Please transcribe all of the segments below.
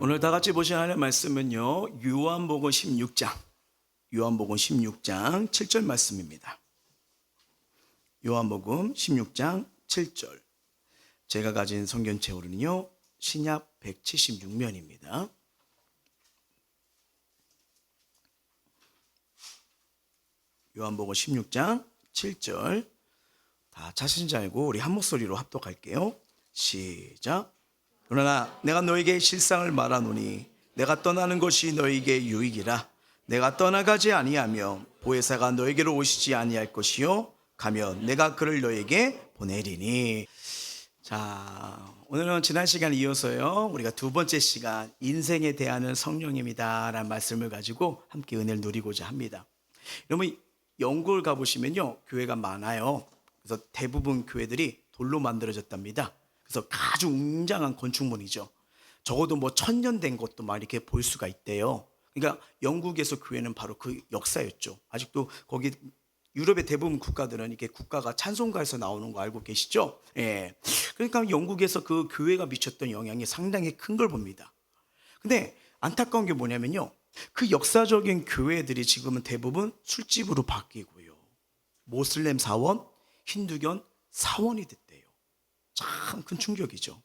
오늘 다 같이 보실 하나님의 말씀은요, 요한복음 16장 7절 말씀입니다. 요한복음 16장 7절. 제가 가진 성경책으로는요, 신약 176면입니다. 요한복음 16장 7절. 다 자신 줄 알고 우리 한 목소리로 합독할게요. 시작. 그러나 내가 너에게 실상을 말하노니 내가 떠나는 것이 너에게 유익이라. 내가 떠나가지 아니하며 보혜사가 너에게로 오시지 아니할 것이요 가면 내가 그를 너에게 보내리니. 자, 오늘은 지난 시간 이어서요, 우리가 두 번째 시간 인생에 대한 성령님이다 라는 말씀을 가지고 함께 은혜를 누리고자 합니다. 여러분, 영국을 가보시면요, 교회가 많아요. 그래서 대부분 교회들이 돌로 만들어졌답니다. 그래서 아주 웅장한 건축물이죠. 적어도 뭐 1000년 된 것도 막 이렇게 볼 수가 있대요. 그러니까 영국에서 교회는 바로 그 역사였죠. 아직도 거기 유럽의 대부분 국가들은 이렇게 국가가 찬송가에서 나오는 거 알고 계시죠? 예. 그러니까 영국에서 그 교회가 미쳤던 영향이 상당히 큰 걸 봅니다. 근데 안타까운 게 뭐냐면요, 그 역사적인 교회들이 지금은 대부분 술집으로 바뀌고요, 모슬렘 사원, 힌두교 사원이 됐대요. 참 큰 충격이죠.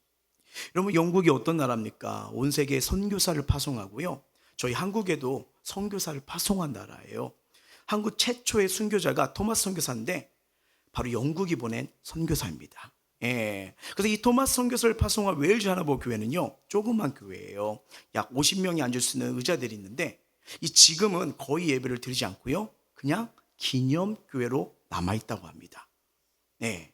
여러분, 영국이 어떤 나라입니까? 온 세계에 선교사를 파송하고요, 저희 한국에도 선교사를 파송한 나라예요. 한국 최초의 순교자가 토마스 선교사인데 바로 영국이 보낸 선교사입니다. 예. 그래서 이 토마스 선교사를 파송한 웨일즈 하나보 교회는요, 조그만 교회예요. 약 50명이 앉을 수 있는 의자들이 있는데, 이 지금은 거의 예배를 드리지 않고요, 그냥 기념교회로 남아있다고 합니다. 네.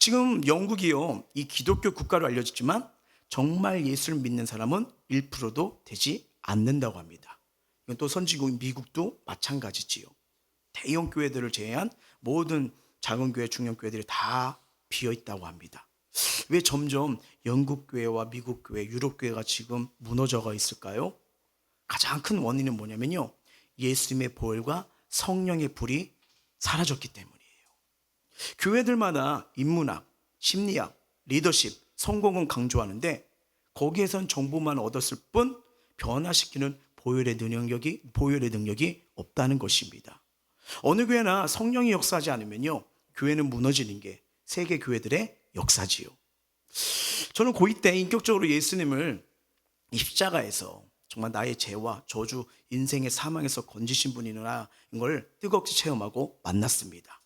지금 영국이요, 이 기독교 국가로 알려졌지만 정말 예수를 믿는 사람은 1%도 되지 않는다고 합니다. 이건 또 선진국인 미국도 마찬가지지요. 대형 교회들을 제외한 모든 작은 교회, 중형 교회들이 다 비어 있다고 합니다. 왜 점점 영국 교회와 미국 교회, 유럽 교회가 지금 무너져가 있을까요? 가장 큰 원인은 뭐냐면요, 예수님의 보혈과 성령의 불이 사라졌기 때문이에요. 교회들마다 인문학, 심리학, 리더십, 성공은 강조하는데 거기에선 정보만 얻었을 뿐 변화시키는 보혈의 능력이 없다는 것입니다. 어느 교회나 성령이 역사하지 않으면요, 교회는 무너지는 게 세계 교회들의 역사지요. 저는 고2 때 인격적으로 예수님을 이 십자가에서 정말 나의 죄와 저주, 인생의 사망에서 건지신 분이라는 걸 뜨겁게 체험하고 만났습니다.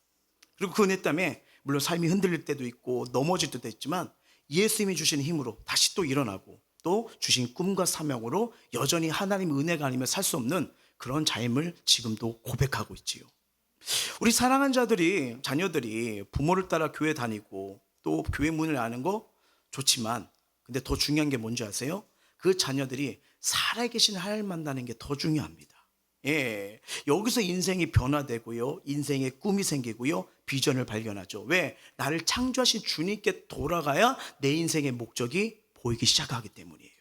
그리고 그 은혜 때문에 물론 삶이 흔들릴 때도 있고 넘어질 때도 있지만 예수님이 주시는 힘으로 다시 또 일어나고, 또 주신 꿈과 사명으로 여전히 하나님의 은혜가 아니면 살 수 없는 그런 삶을 지금도 고백하고 있지요. 우리 사랑하는 자녀들이 부모를 따라 교회 다니고 또 교회 문을 여는 거 좋지만, 근데 더 중요한 게 뭔지 아세요? 그 자녀들이 살아계신 하나님을 만나는 게 더 중요합니다. 예, 여기서 인생이 변화되고요, 인생의 꿈이 생기고요, 비전을 발견하죠. 왜? 나를 창조하신 주님께 돌아가야 내 인생의 목적이 보이기 시작하기 때문이에요.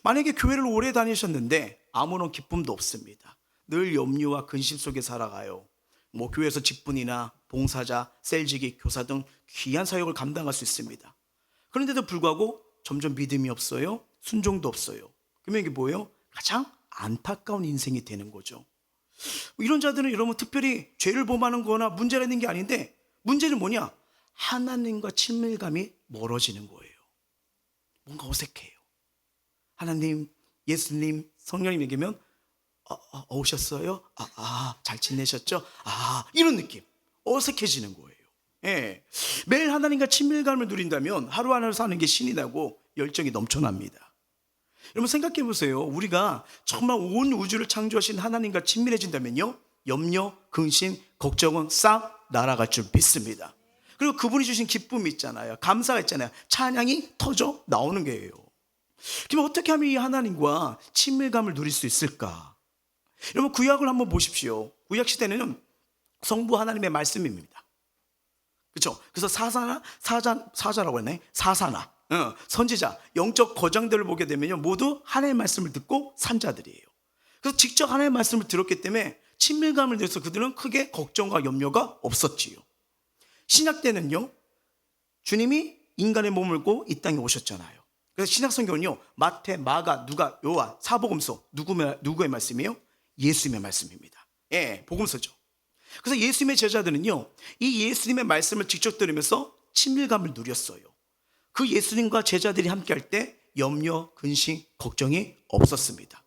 만약에 교회를 오래 다니셨는데 아무런 기쁨도 없습니다. 늘 염려와 근심 속에 살아가요. 뭐 교회에서 직분이나 봉사자, 셀지기, 교사 등 귀한 사역을 감당할 수 있습니다. 그런데도 불구하고 점점 믿음이 없어요, 순종도 없어요. 그러면 이게 뭐예요? 가장 안타까운 인생이 되는 거죠. 이런 자들은 여러분 특별히 죄를 범하는 거나 문제가 있는 게 아닌데, 문제는 뭐냐? 하나님과 친밀감이 멀어지는 거예요. 뭔가 어색해요. 하나님, 예수님, 성령님 얘기면 오셨어요? 잘 지내셨죠? 이런 느낌. 어색해지는 거예요. 예. 매일 하나님과 친밀감을 누린다면 하루하루 사는 게 신이 나고 열정이 넘쳐납니다. 여러분 생각해 보세요. 우리가 정말 온 우주를 창조하신 하나님과 친밀해진다면요, 염려, 근심, 걱정은 싹 날아갈 줄 믿습니다. 그리고 그분이 주신 기쁨이 있잖아요, 감사가 있잖아요, 찬양이 터져 나오는 거예요. 그럼 어떻게 하면 이 하나님과 친밀감을 누릴 수 있을까? 여러분 구약을 한번 보십시오. 구약 시대는 성부 하나님의 말씀입니다. 그렇죠? 그래서 사자라고 했네. 사사나 선지자, 영적 거장들을 보게 되면요, 모두 하나님의 말씀을 듣고 산 자들이에요. 그래서 직접 하나님의 말씀을 들었기 때문에 친밀감을 내서 그들은 크게 걱정과 염려가 없었지요. 신약 때는요, 주님이 인간의 몸을 입고 이 땅에 오셨잖아요. 그래서 신약성경은요, 마태, 마가, 누가, 요한, 사복음서 누구의 말씀이에요? 예수님의 말씀입니다. 예, 복음서죠. 그래서 예수님의 제자들은요, 이 예수님의 말씀을 직접 들으면서 친밀감을 누렸어요. 그 예수님과 제자들이 함께할 때 염려, 근심, 걱정이 없었습니다.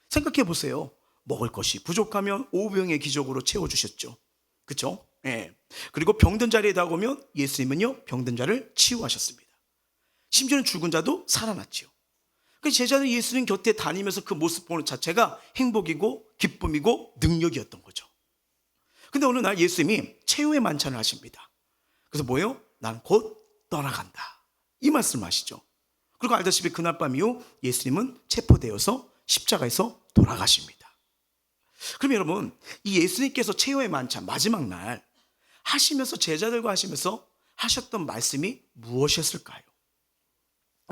생각해 보세요. 먹을 것이 부족하면 오병의 기적으로 채워주셨죠. 그렇죠? 예. 그리고 병든 자리에 닿으면 예수님은요, 병든 자를 치유하셨습니다. 심지어는 죽은 자도 살아났죠. 그 제자들이 예수님 곁에 다니면서 그 모습 보는 자체가 행복이고 기쁨이고 능력이었던 거죠. 근데 어느 날 예수님이 최후의 만찬을 하십니다. 그래서 뭐예요? 난 곧 떠나간다, 이 말씀을 하시죠. 그리고 알다시피 그날 밤 이후 예수님은 체포되어서 십자가에서 돌아가십니다. 그럼 여러분, 이 예수님께서 최후의 만찬 마지막 날 하시면서, 제자들과 하시면서 하셨던 말씀이 무엇이었을까요?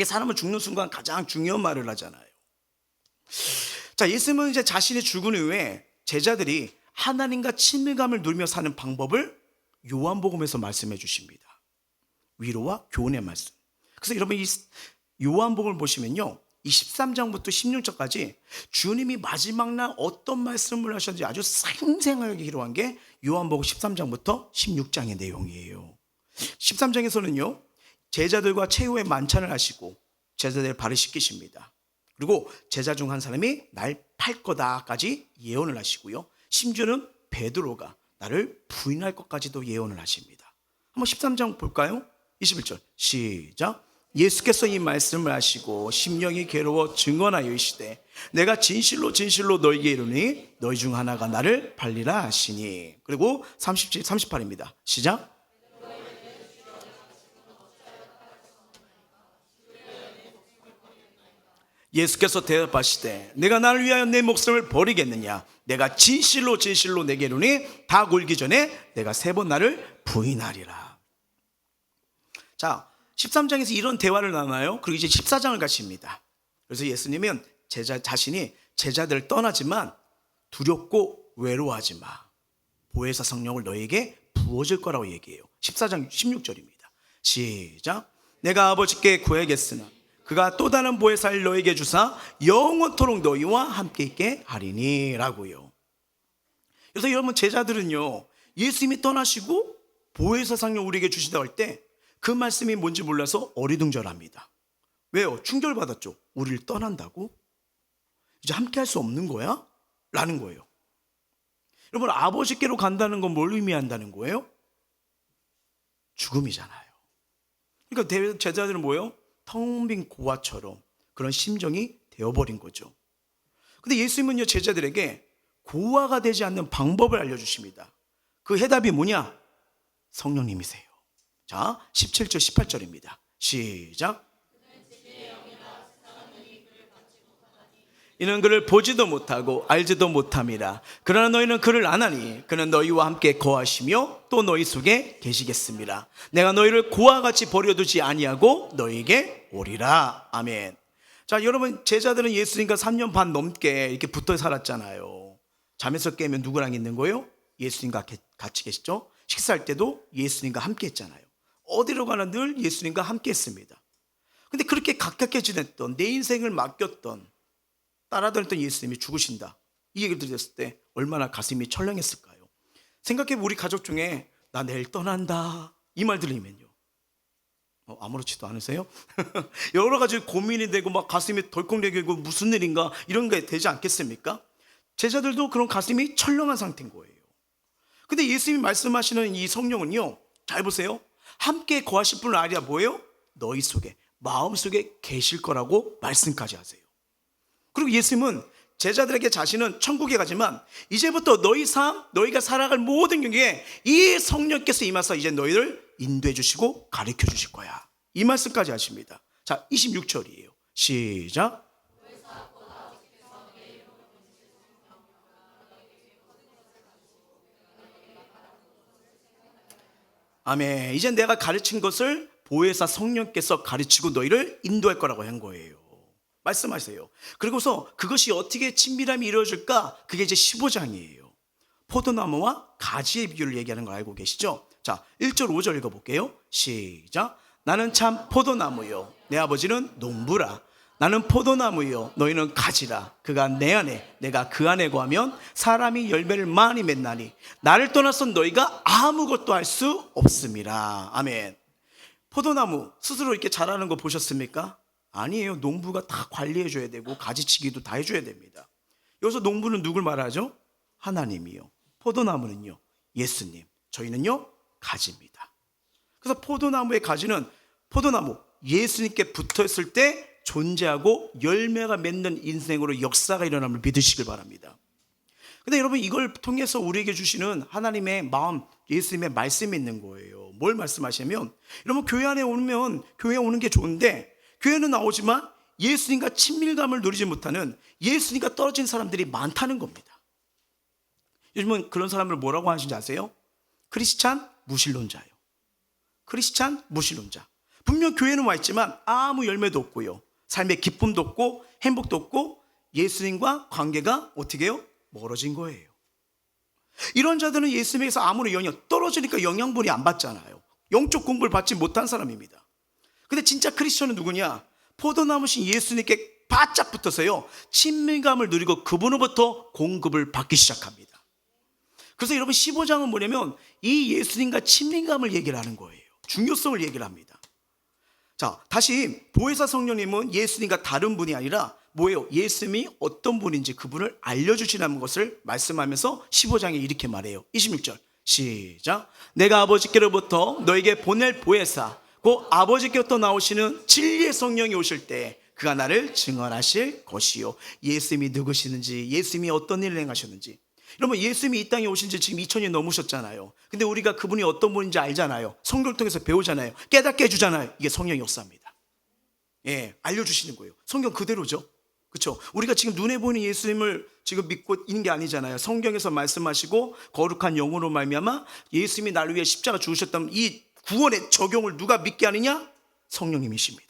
사람은 죽는 순간 가장 중요한 말을 하잖아요. 자, 예수님은 이제 자신이 죽은 이후에 제자들이 하나님과 친밀감을 누리며 사는 방법을 요한복음에서 말씀해 주십니다. 위로와 교훈의 말씀. 그래서 여러분, 이 요한복음을 보시면요, 이 13장부터 16장까지 주님이 마지막 날 어떤 말씀을 하셨는지 아주 생생하게 기록한 게 요한복음 13장부터 16장의 내용이에요. 13장에서는요, 제자들과 최후의 만찬을 하시고 제자들의 발을 씻기십니다. 그리고 제자 중 한 사람이 날 팔 거다까지 예언을 하시고요, 심지어는 베드로가 나를 부인할 것까지도 예언을 하십니다. 한번 13장 볼까요? 21절 시작. 예수께서 이 말씀을 하시고 심령이 괴로워 증언하여 이르시되 내가 진실로 진실로 너희에게 이르니 너희 중 하나가 나를 팔리라 하시니. 그리고 37, 38입니다. 시작. 예수께서 대답하시되 내가 나를 위하여 내 목숨을 버리겠느냐? 내가 진실로 진실로 내게 이르니 닭 울기 전에 내가 3번 나를 부인하리라. 자, 13장에서 이런 대화를 나눠요. 그리고 이제 14장을 가십니다. 그래서 예수님은 자신이 제자들을 떠나지만 두렵고 외로워하지 마, 보혜사 성령을 너에게 부어줄 거라고 얘기해요. 14장 16절입니다. 시작. 내가 아버지께 구하겠으나 그가 또 다른 보혜사를 너에게 주사 영원토록 너희와 함께 있게 하리니 라고요. 그래서 여러분, 제자들은요, 예수님이 떠나시고 보혜사 성령 우리에게 주시다고 할 때 그 말씀이 뭔지 몰라서 어리둥절합니다. 왜요? 충격받았죠. 우리를 떠난다고? 이제 함께 할 수 없는 거야? 라는 거예요. 여러분, 아버지께로 간다는 건 뭘 의미한다는 거예요? 죽음이잖아요. 그러니까 제자들은 뭐예요? 텅 빈 고아처럼 그런 심정이 되어버린 거죠. 근데 예수님은요, 제자들에게 고아가 되지 않는 방법을 알려주십니다. 그 해답이 뭐냐? 성령님이세요. 자, 17절 18절입니다. 시작. 이는 그를 보지도 못하고 알지도 못함이라. 그러나 너희는 그를 아나니 그는 너희와 함께 거하시며 또 너희 속에 계시겠습니다. 내가 너희를 고아같이 버려두지 아니하고 너희에게 오리라. 아멘. 자, 여러분, 제자들은 예수님과 3년 반 넘게 이렇게 붙어 살았잖아요. 잠에서 깨면 누구랑 있는 거예요? 예수님과 같이 계시죠. 식사할 때도 예수님과 함께 했잖아요. 어디로 가나 늘 예수님과 함께 했습니다. 근데 그렇게 가깝게 지냈던, 내 인생을 맡겼던, 따라다녔던 예수님이 죽으신다, 이 얘기를 들었을 때 얼마나 가슴이 철렁했을까요? 생각해보면 우리 가족 중에 나 내일 떠난다 이 말 들리면요, 아무렇지도 않으세요? 여러 가지 고민이 되고 막 가슴이 덜컹대고 무슨 일인가 이런 게 되지 않겠습니까? 제자들도 그런 가슴이 철렁한 상태인 거예요. 근데 예수님이 말씀하시는 이 성령은요, 잘 보세요, 함께 거하실 분을 아리라 뭐예요? 너희 속에, 마음속에 계실 거라고 말씀까지 하세요. 그리고 예수님은 제자들에게 자신은 천국에 가지만 이제부터 너희 삶, 너희가 살아갈 모든 경기에 이 성령께서 임하서 이제 너희를 인도해 주시고 가르쳐 주실 거야, 이 말씀까지 하십니다. 자, 26절이에요. 시작. 아멘. 이제 내가 가르친 것을 보혜사 성령께서 가르치고 너희를 인도할 거라고 한 거예요. 말씀하세요. 그리고서 그것이 어떻게 친밀함이 이루어질까? 그게 이제 15장이에요. 포도나무와 가지의 비유를 얘기하는 거 알고 계시죠? 자, 1절 5절 읽어볼게요. 시작. 나는 참 포도나무요 내 아버지는 농부라. 나는 포도나무요 너희는 가지라. 그가 내 안에 내가 그 안에 거하면 사람이 열매를 많이 맺나니 나를 떠나서 너희가 아무것도 할 수 없음이라. 아멘. 포도나무 스스로 이렇게 자라는 거 보셨습니까? 아니에요. 농부가 다 관리해 줘야 되고 가지치기도 다 해줘야 됩니다. 여기서 농부는 누굴 말하죠? 하나님이요. 포도나무는요 예수님. 저희는요 가지입니다. 그래서 포도나무의 가지는 포도나무 예수님께 붙어있을 때 존재하고 열매가 맺는 인생으로 역사가 일어남을 믿으시길 바랍니다. 근데 여러분 이걸 통해서 우리에게 주시는 하나님의 마음, 예수님의 말씀이 있는 거예요. 뭘 말씀하시냐면 여러분 교회 안에 오면 교회에 오는 게 좋은데 교회는 나오지만 예수님과 친밀감을 누리지 못하는 예수님과 떨어진 사람들이 많다는 겁니다. 요즘은 그런 사람을 뭐라고 하시는지 아세요? 크리스찬 무신론자예요. 크리스찬 무신론자. 분명 교회는 와 있지만 아무 열매도 없고요. 삶의 기쁨도 없고 행복도 없고 예수님과 관계가 어떻게 해요? 멀어진 거예요. 이런 자들은 예수님에게서 아무런 떨어지니까 영양분이 안 받잖아요. 영적 공부를 받지 못한 사람입니다. 근데 진짜 크리스천은 누구냐? 포도나무신 예수님께 바짝 붙어서요 친밀감을 누리고 그분으로부터 공급을 받기 시작합니다. 그래서 여러분 15장은 뭐냐면 이 예수님과 친밀감을 얘기를 하는 거예요. 중요성을 얘기를 합니다. 자, 다시 보혜사 성령님은 예수님과 다른 분이 아니라 뭐예요? 예수님이 어떤 분인지 그분을 알려주시라는 것을 말씀하면서 15장에 이렇게 말해요. 26절 시작. 내가 아버지께로부터 너에게 보낼 보혜사 곧 아버지께로부터 나오시는 진리의 성령이 오실 때 그가 나를 증언하실 것이요. 예수님이 누구시는지 예수님이 어떤 일을 행하셨는지. 여러분 예수님이 이 땅에 오신 지 지금 2000년 넘으셨잖아요. 근데 우리가 그분이 어떤 분인지 알잖아요. 성경을 통해서 배우잖아요. 깨닫게 해주잖아요. 이게 성령의 역사입니다. 예, 알려주시는 거예요. 성경 그대로죠. 그렇죠? 우리가 지금 눈에 보이는 예수님을 지금 믿고 있는 게 아니잖아요. 성경에서 말씀하시고 거룩한 영으로 말미암아 예수님이 나를 위해 십자가 죽으셨다면 이 구원의 적용을 누가 믿게 하느냐? 성령님이십니다.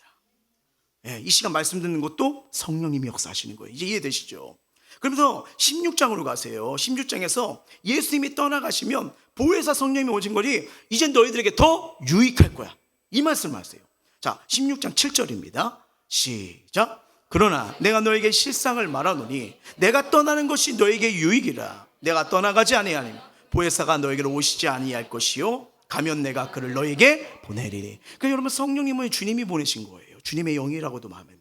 예, 이 시간 말씀 듣는 것도 성령님이 역사하시는 거예요. 이제 이해되시죠? 그러면서 16장으로 가세요. 16장에서 예수님이 떠나가시면 보혜사 성령님이 오신 거니 이젠 너희들에게 더 유익할 거야. 이 말씀을 하세요. 자, 16장 7절입니다. 시작. 그러나 내가 너에게 실상을 말하노니 내가 떠나는 것이 너에게 유익이라. 내가 떠나가지 아니하니 보혜사가 너에게로 오시지 아니할 것이요 가면 내가 그를 너에게 보내리니. 그러니까 여러분 성령님은 주님이 보내신 거예요. 주님의 영이라고도 말합니다.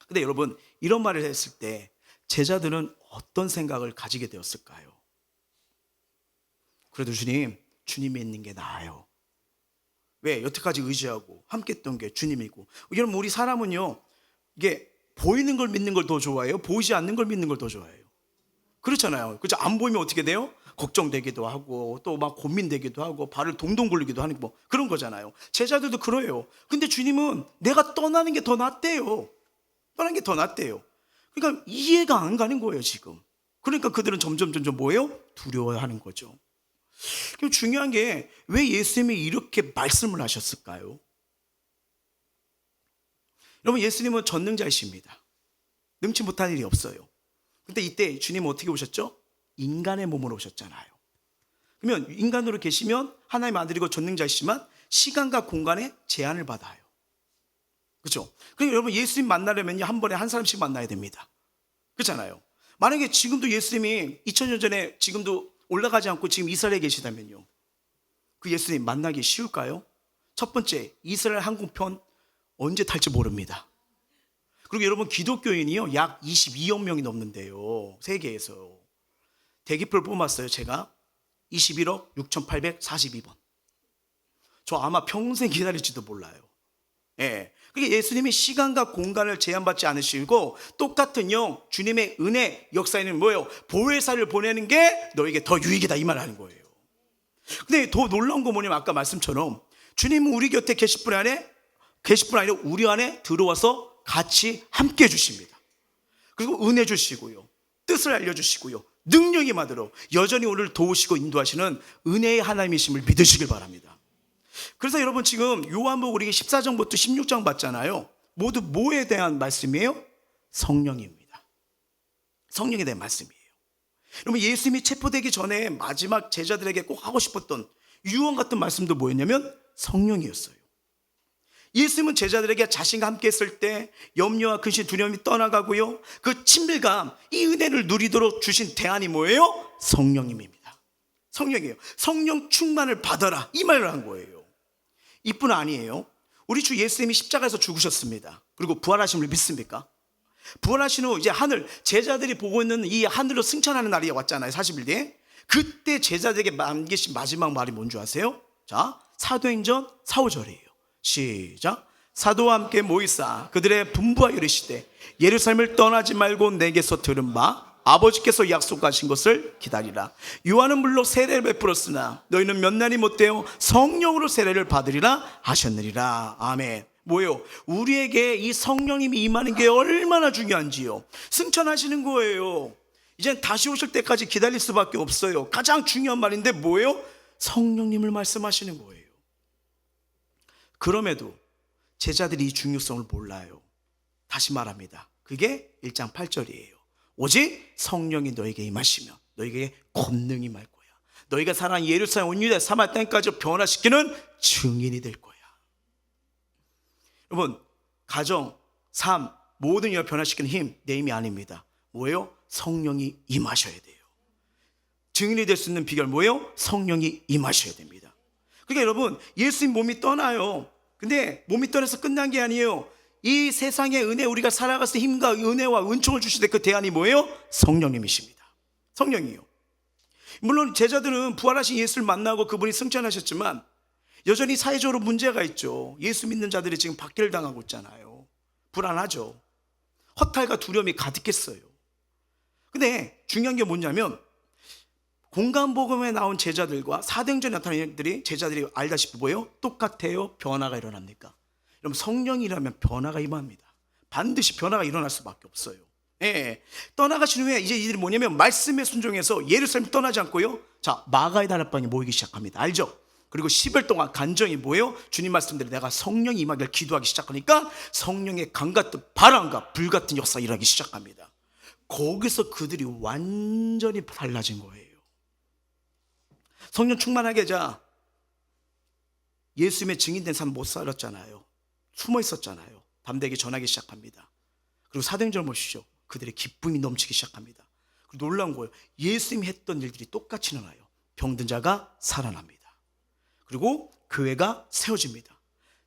근데 여러분 이런 말을 했을 때 제자들은 어떤 생각을 가지게 되었을까요? 그래도 주님이 있는 게 나아요. 왜? 여태까지 의지하고 함께 했던 게 주님이고. 여러분 우리 사람은요 이게 보이는 걸 믿는 걸 더 좋아해요? 보이지 않는 걸 믿는 걸 더 좋아해요? 그렇잖아요. 그죠? 안 보이면 어떻게 돼요? 걱정되기도 하고 또 막 고민되기도 하고 발을 동동 굴리기도 하는 뭐 그런 거잖아요. 제자들도 그래요. 근데 주님은 내가 떠나는 게 더 낫대요. 떠나는 게 더 낫대요. 그러니까 이해가 안 가는 거예요 지금. 그러니까 그들은 점점 뭐예요? 두려워하는 거죠. 그럼 중요한 게 왜 예수님이 이렇게 말씀을 하셨을까요? 여러분 예수님은 전능자이십니다. 능치 못할 일이 없어요. 근데 이때 주님은 어떻게 오셨죠? 인간의 몸으로 오셨잖아요. 그러면 인간으로 계시면 하나님의 아들이고 전능자이시지만 시간과 공간에 제한을 받아요. 그렇죠? 그러니까 여러분 예수님 만나려면 한 번에 한 사람씩 만나야 됩니다. 그렇잖아요. 만약에 지금도 예수님이 2000년 전에 지금도 올라가지 않고 지금 이스라엘에 계시다면요. 그 예수님 만나기 쉬울까요? 첫 번째, 이스라엘 항공편 언제 탈지 모릅니다. 그리고 여러분 기독교인이요 약 22억 명이 넘는데요. 세계에서. 대기표를 뽑았어요. 제가 21억 6,842번. 저 아마 평생 기다릴지도 몰라요. 예. 그러니까 예수님이 시간과 공간을 제한받지 않으시고 똑같은 영, 주님의 은혜 역사에는 뭐예요? 보혜사를 보내는 게 너에게 더 유익이다 이 말을 하는 거예요. 근데 더 놀라운 건 뭐냐면 아까 말씀처럼 주님은 우리 곁에 계실 뿐 아니라 우리 안에 들어와서 같이 함께 해주십니다. 그리고 은혜 주시고요. 뜻을 알려주시고요. 능력이 받으러 여전히 오늘 도우시고 인도하시는 은혜의 하나님이심을 믿으시길 바랍니다. 그래서 여러분 지금 요한복음 우리 14장부터 16장 봤잖아요. 모두 뭐에 대한 말씀이에요? 성령입니다. 성령에 대한 말씀이에요. 여러분 예수님이 체포되기 전에 마지막 제자들에게 꼭 하고 싶었던 유언 같은 말씀도 뭐였냐면 성령이었어요. 예수님은 제자들에게 자신과 함께 했을 때 염려와 근심, 두려움이 떠나가고요, 그 친밀감, 이 은혜를 누리도록 주신 대안이 뭐예요? 성령님입니다. 성령이에요. 성령 충만을 받아라, 이 말을 한 거예요. 이뿐 아니에요. 우리 주 예수님이 십자가에서 죽으셨습니다. 그리고 부활하심을 믿습니까? 부활하신 후 이제 하늘, 제자들이 보고 있는 이 하늘로 승천하는 날이 왔잖아요. 40일 뒤에. 그때 제자들에게 남기신 마지막 말이 뭔지 아세요? 자, 사도행전 4, 5절이에요. 시작. 사도와 함께 모이사 그들의 분부하여 이르시되 예루살렘을 떠나지 말고 내게서 들은 바 아버지께서 약속하신 것을 기다리라. 요한은 물론 세례를 베풀었으나 너희는 몇 날이 못되어 성령으로 세례를 받으리라 하셨느니라. 아멘. 뭐예요? 우리에게 이 성령님이 임하는 게 얼마나 중요한지요. 승천하시는 거예요. 이젠 다시 오실 때까지 기다릴 수밖에 없어요. 가장 중요한 말인데 뭐예요? 성령님을 말씀하시는 거예요. 그럼에도 제자들이 이 중요성을 몰라요. 다시 말합니다. 그게 1장 8절이에요. 오직 성령이 너에게 임하시면 너에게 권능이 임할 거야. 너희가 살아난 예루살렘 온 유대 사마리아 땅까지 변화시키는 증인이 될 거야. 여러분, 가정, 삶, 모든 일 변화시키는 힘, 내 힘이 아닙니다. 뭐예요? 성령이 임하셔야 돼요. 증인이 될 수 있는 비결 뭐예요? 성령이 임하셔야 됩니다. 그러니까 여러분, 예수님 몸이 떠나요. 근데 몸이 떠나서 끝난 게 아니에요. 이 세상의 은혜, 우리가 살아가서 힘과 은혜와 은총을 주실 때 그 대안이 뭐예요? 성령님이십니다. 성령이요. 물론 제자들은 부활하신 예수를 만나고 그분이 승천하셨지만 여전히 사회적으로 문제가 있죠. 예수 믿는 자들이 지금 박해를 당하고 있잖아요. 불안하죠. 허탈과 두려움이 가득했어요. 근데 중요한 게 뭐냐면 공간복음에 나온 제자들과 사도행전에 나타난 제자들이 알다시피 뭐예요? 똑같아요. 변화가 일어납니까? 여러분, 성령이라면 변화가 임합니다. 반드시 변화가 일어날 수밖에 없어요. 예. 떠나가신 후에 이제 이들이 뭐냐면 말씀에 순종해서 예루살렘 떠나지 않고요, 자, 마가의 다락방에 모이기 시작합니다. 알죠? 그리고 10일 동안 간정이 뭐예요? 주님 말씀대로 내가 성령이 임하기를 기도하기 시작하니까 성령의 강 같은 바람과 불 같은 역사가 일어나기 시작합니다. 거기서 그들이 완전히 달라진 거예요. 성령 충만하게 자, 예수님의 증인된 삶 못 살았잖아요. 숨어 있었잖아요. 밤되게 전하기 시작합니다. 그리고 사도행전을 보시죠. 그들의 기쁨이 넘치기 시작합니다. 그리고 놀라운 거예요. 예수님이 했던 일들이 똑같이 일어나요. 병든 자가 살아납니다. 그리고 교회가 세워집니다.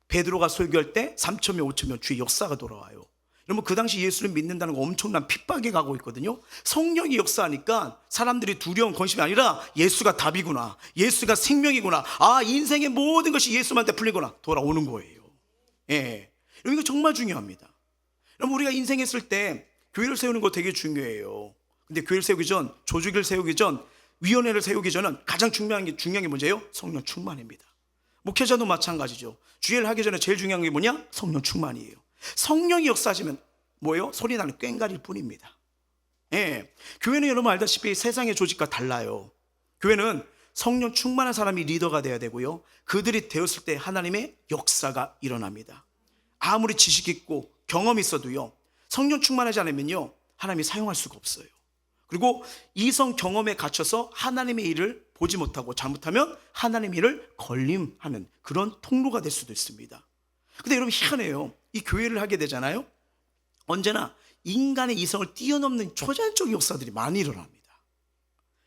베드로가 설교할 때 3,000명, 5,000명 주의 역사가 돌아와요. 여러분, 그 당시 예수를 믿는다는 거 엄청난 핍박에 가고 있거든요. 성령이 역사하니까 사람들이 두려움, 건심이 아니라 예수가 답이구나, 예수가 생명이구나, 아, 인생의 모든 것이 예수한테 풀리구나 돌아오는 거예요. 예, 여러분, 이거 정말 중요합니다. 여러분, 우리가 인생에 있을 때 교회를 세우는 거 되게 중요해요. 근데 교회를 세우기 전, 조직을 세우기 전, 위원회를 세우기 전은 가장 중요한 게 뭐예요? 성령 충만입니다. 목회자도 마찬가지죠. 주일을 하기 전에 제일 중요한 게 뭐냐? 성령 충만이에요. 성령이 역사하시면 뭐예요? 소리 나는 꽹과리일 뿐입니다. 예. 교회는 여러분 알다시피 세상의 조직과 달라요. 교회는 성령 충만한 사람이 리더가 돼야 되고요, 그들이 되었을 때 하나님의 역사가 일어납니다. 아무리 지식 있고 경험이 있어도요, 성령 충만하지 않으면요, 하나님이 사용할 수가 없어요. 그리고 이성 경험에 갇혀서 하나님의 일을 보지 못하고 잘못하면 하나님의 일을 걸림하는 그런 통로가 될 수도 있습니다. 근데 여러분, 희한해요. 이 교회를 하게 되잖아요. 언제나 인간의 이성을 뛰어넘는 초자연적인 역사들이 많이 일어납니다.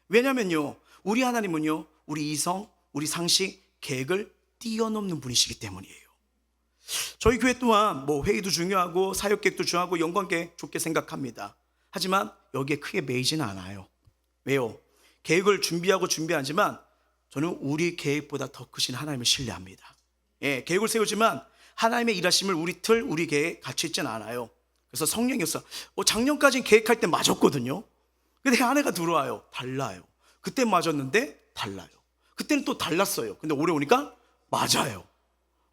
왜냐면요, 우리 하나님은요, 우리 이성, 우리 상식, 계획을 뛰어넘는 분이시기 때문이에요. 저희 교회 또한 뭐 회의도 중요하고 사역계획도 중요하고 영광계획 좋게 생각합니다. 하지만 여기에 크게 매이지는 않아요. 왜요? 계획을 준비하지만 저는 우리 계획보다 더 크신 하나님을 신뢰합니다. 예, 계획을 세우지만 하나님의 일하심을 우리 틀, 우리 계획에 갇혀 있지는 않아요. 그래서 성령이었어. 작년까지는 계획할 때 맞았거든요. 근데 아내가 들어와요. 달라요. 그때 맞았는데 달라요. 그때는 또 달랐어요. 근데 올해 오니까 맞아요.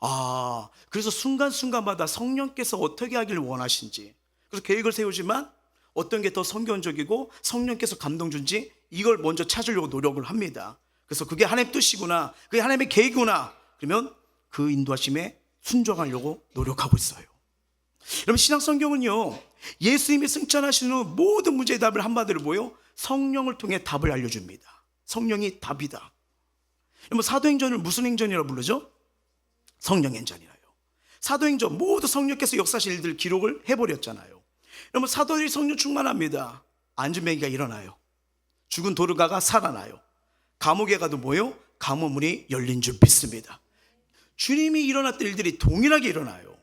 아, 그래서 순간순간마다 성령께서 어떻게 하기를 원하신지, 그래서 계획을 세우지만 어떤 게 더 성경적이고 성령께서 감동 준지 이걸 먼저 찾으려고 노력을 합니다. 그래서 그게 하나님의 뜻이구나, 그게 하나님의 계획이구나, 그러면 그 인도하심에 순종하려고 노력하고 있어요. 여러분, 신약 성경은요, 예수님이 승천하신 후 모든 문제의 답을 한마디로 뭐예요? 성령을 통해 답을 알려줍니다. 성령이 답이다. 여러분, 사도행전을 무슨 행전이라고 부르죠? 성령행전이라요. 사도행전 모두 성령께서 역사하신 일들 기록을 해버렸잖아요. 여러분, 사도들이 성령 충만합니다. 안전뱅이가 일어나요. 죽은 도르가가 살아나요. 감옥에 가도 뭐요? 감옥문이 열린 줄 믿습니다. 주님이 일어났던 일들이 동일하게 일어나요.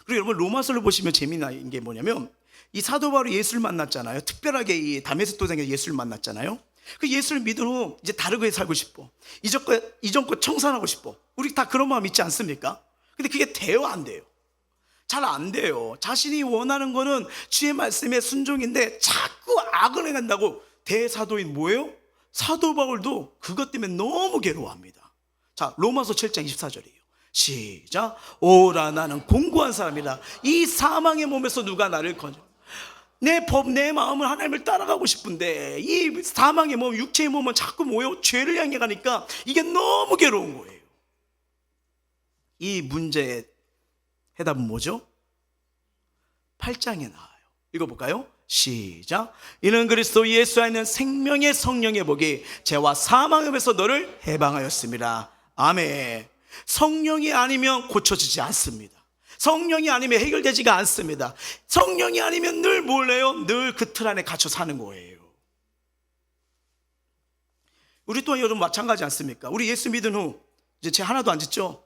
그리고 여러분, 로마서를 보시면 재미난 게 뭐냐면, 이 사도 바울이 예수를 만났잖아요. 특별하게 이 다메섹 도상에서 예수를 만났잖아요. 그 예수를 믿은 후 이제 다르게 살고 싶어. 이전 것 청산하고 싶어. 우리 다 그런 마음 있지 않습니까? 근데 그게 돼요, 안 돼요? 잘 안 돼요. 자신이 원하는 거는 주의 말씀에 순종인데 자꾸 악을 행한다고. 대사도인 뭐예요? 사도 바울도 그것 때문에 너무 괴로워합니다. 자, 로마서 7장 24절이에요. 시작. 오라, 나는 공고한 사람이라. 이 사망의 몸에서 누가 나를 건져. 내 마음은 하나님을 따라가고 싶은데 이 사망의 몸, 육체의 몸은 자꾸 뭐예요? 죄를 향해 가니까 이게 너무 괴로운 거예요. 이 문제의 해답은 뭐죠? 8장에 나와요. 읽어볼까요? 시작. 이는 그리스도 예수 안에 있는 생명의 성령의 복이 죄와 사망에서 너를 해방하였습니다. 아멘. 성령이 아니면 고쳐지지 않습니다. 성령이 아니면 해결되지가 않습니다. 성령이 아니면 늘 뭘래요? 늘 그 틀 안에 갇혀 사는 거예요. 우리 또한 여러분 마찬가지 않습니까? 우리 예수 믿은 후 이제 죄 하나도 안 짓죠?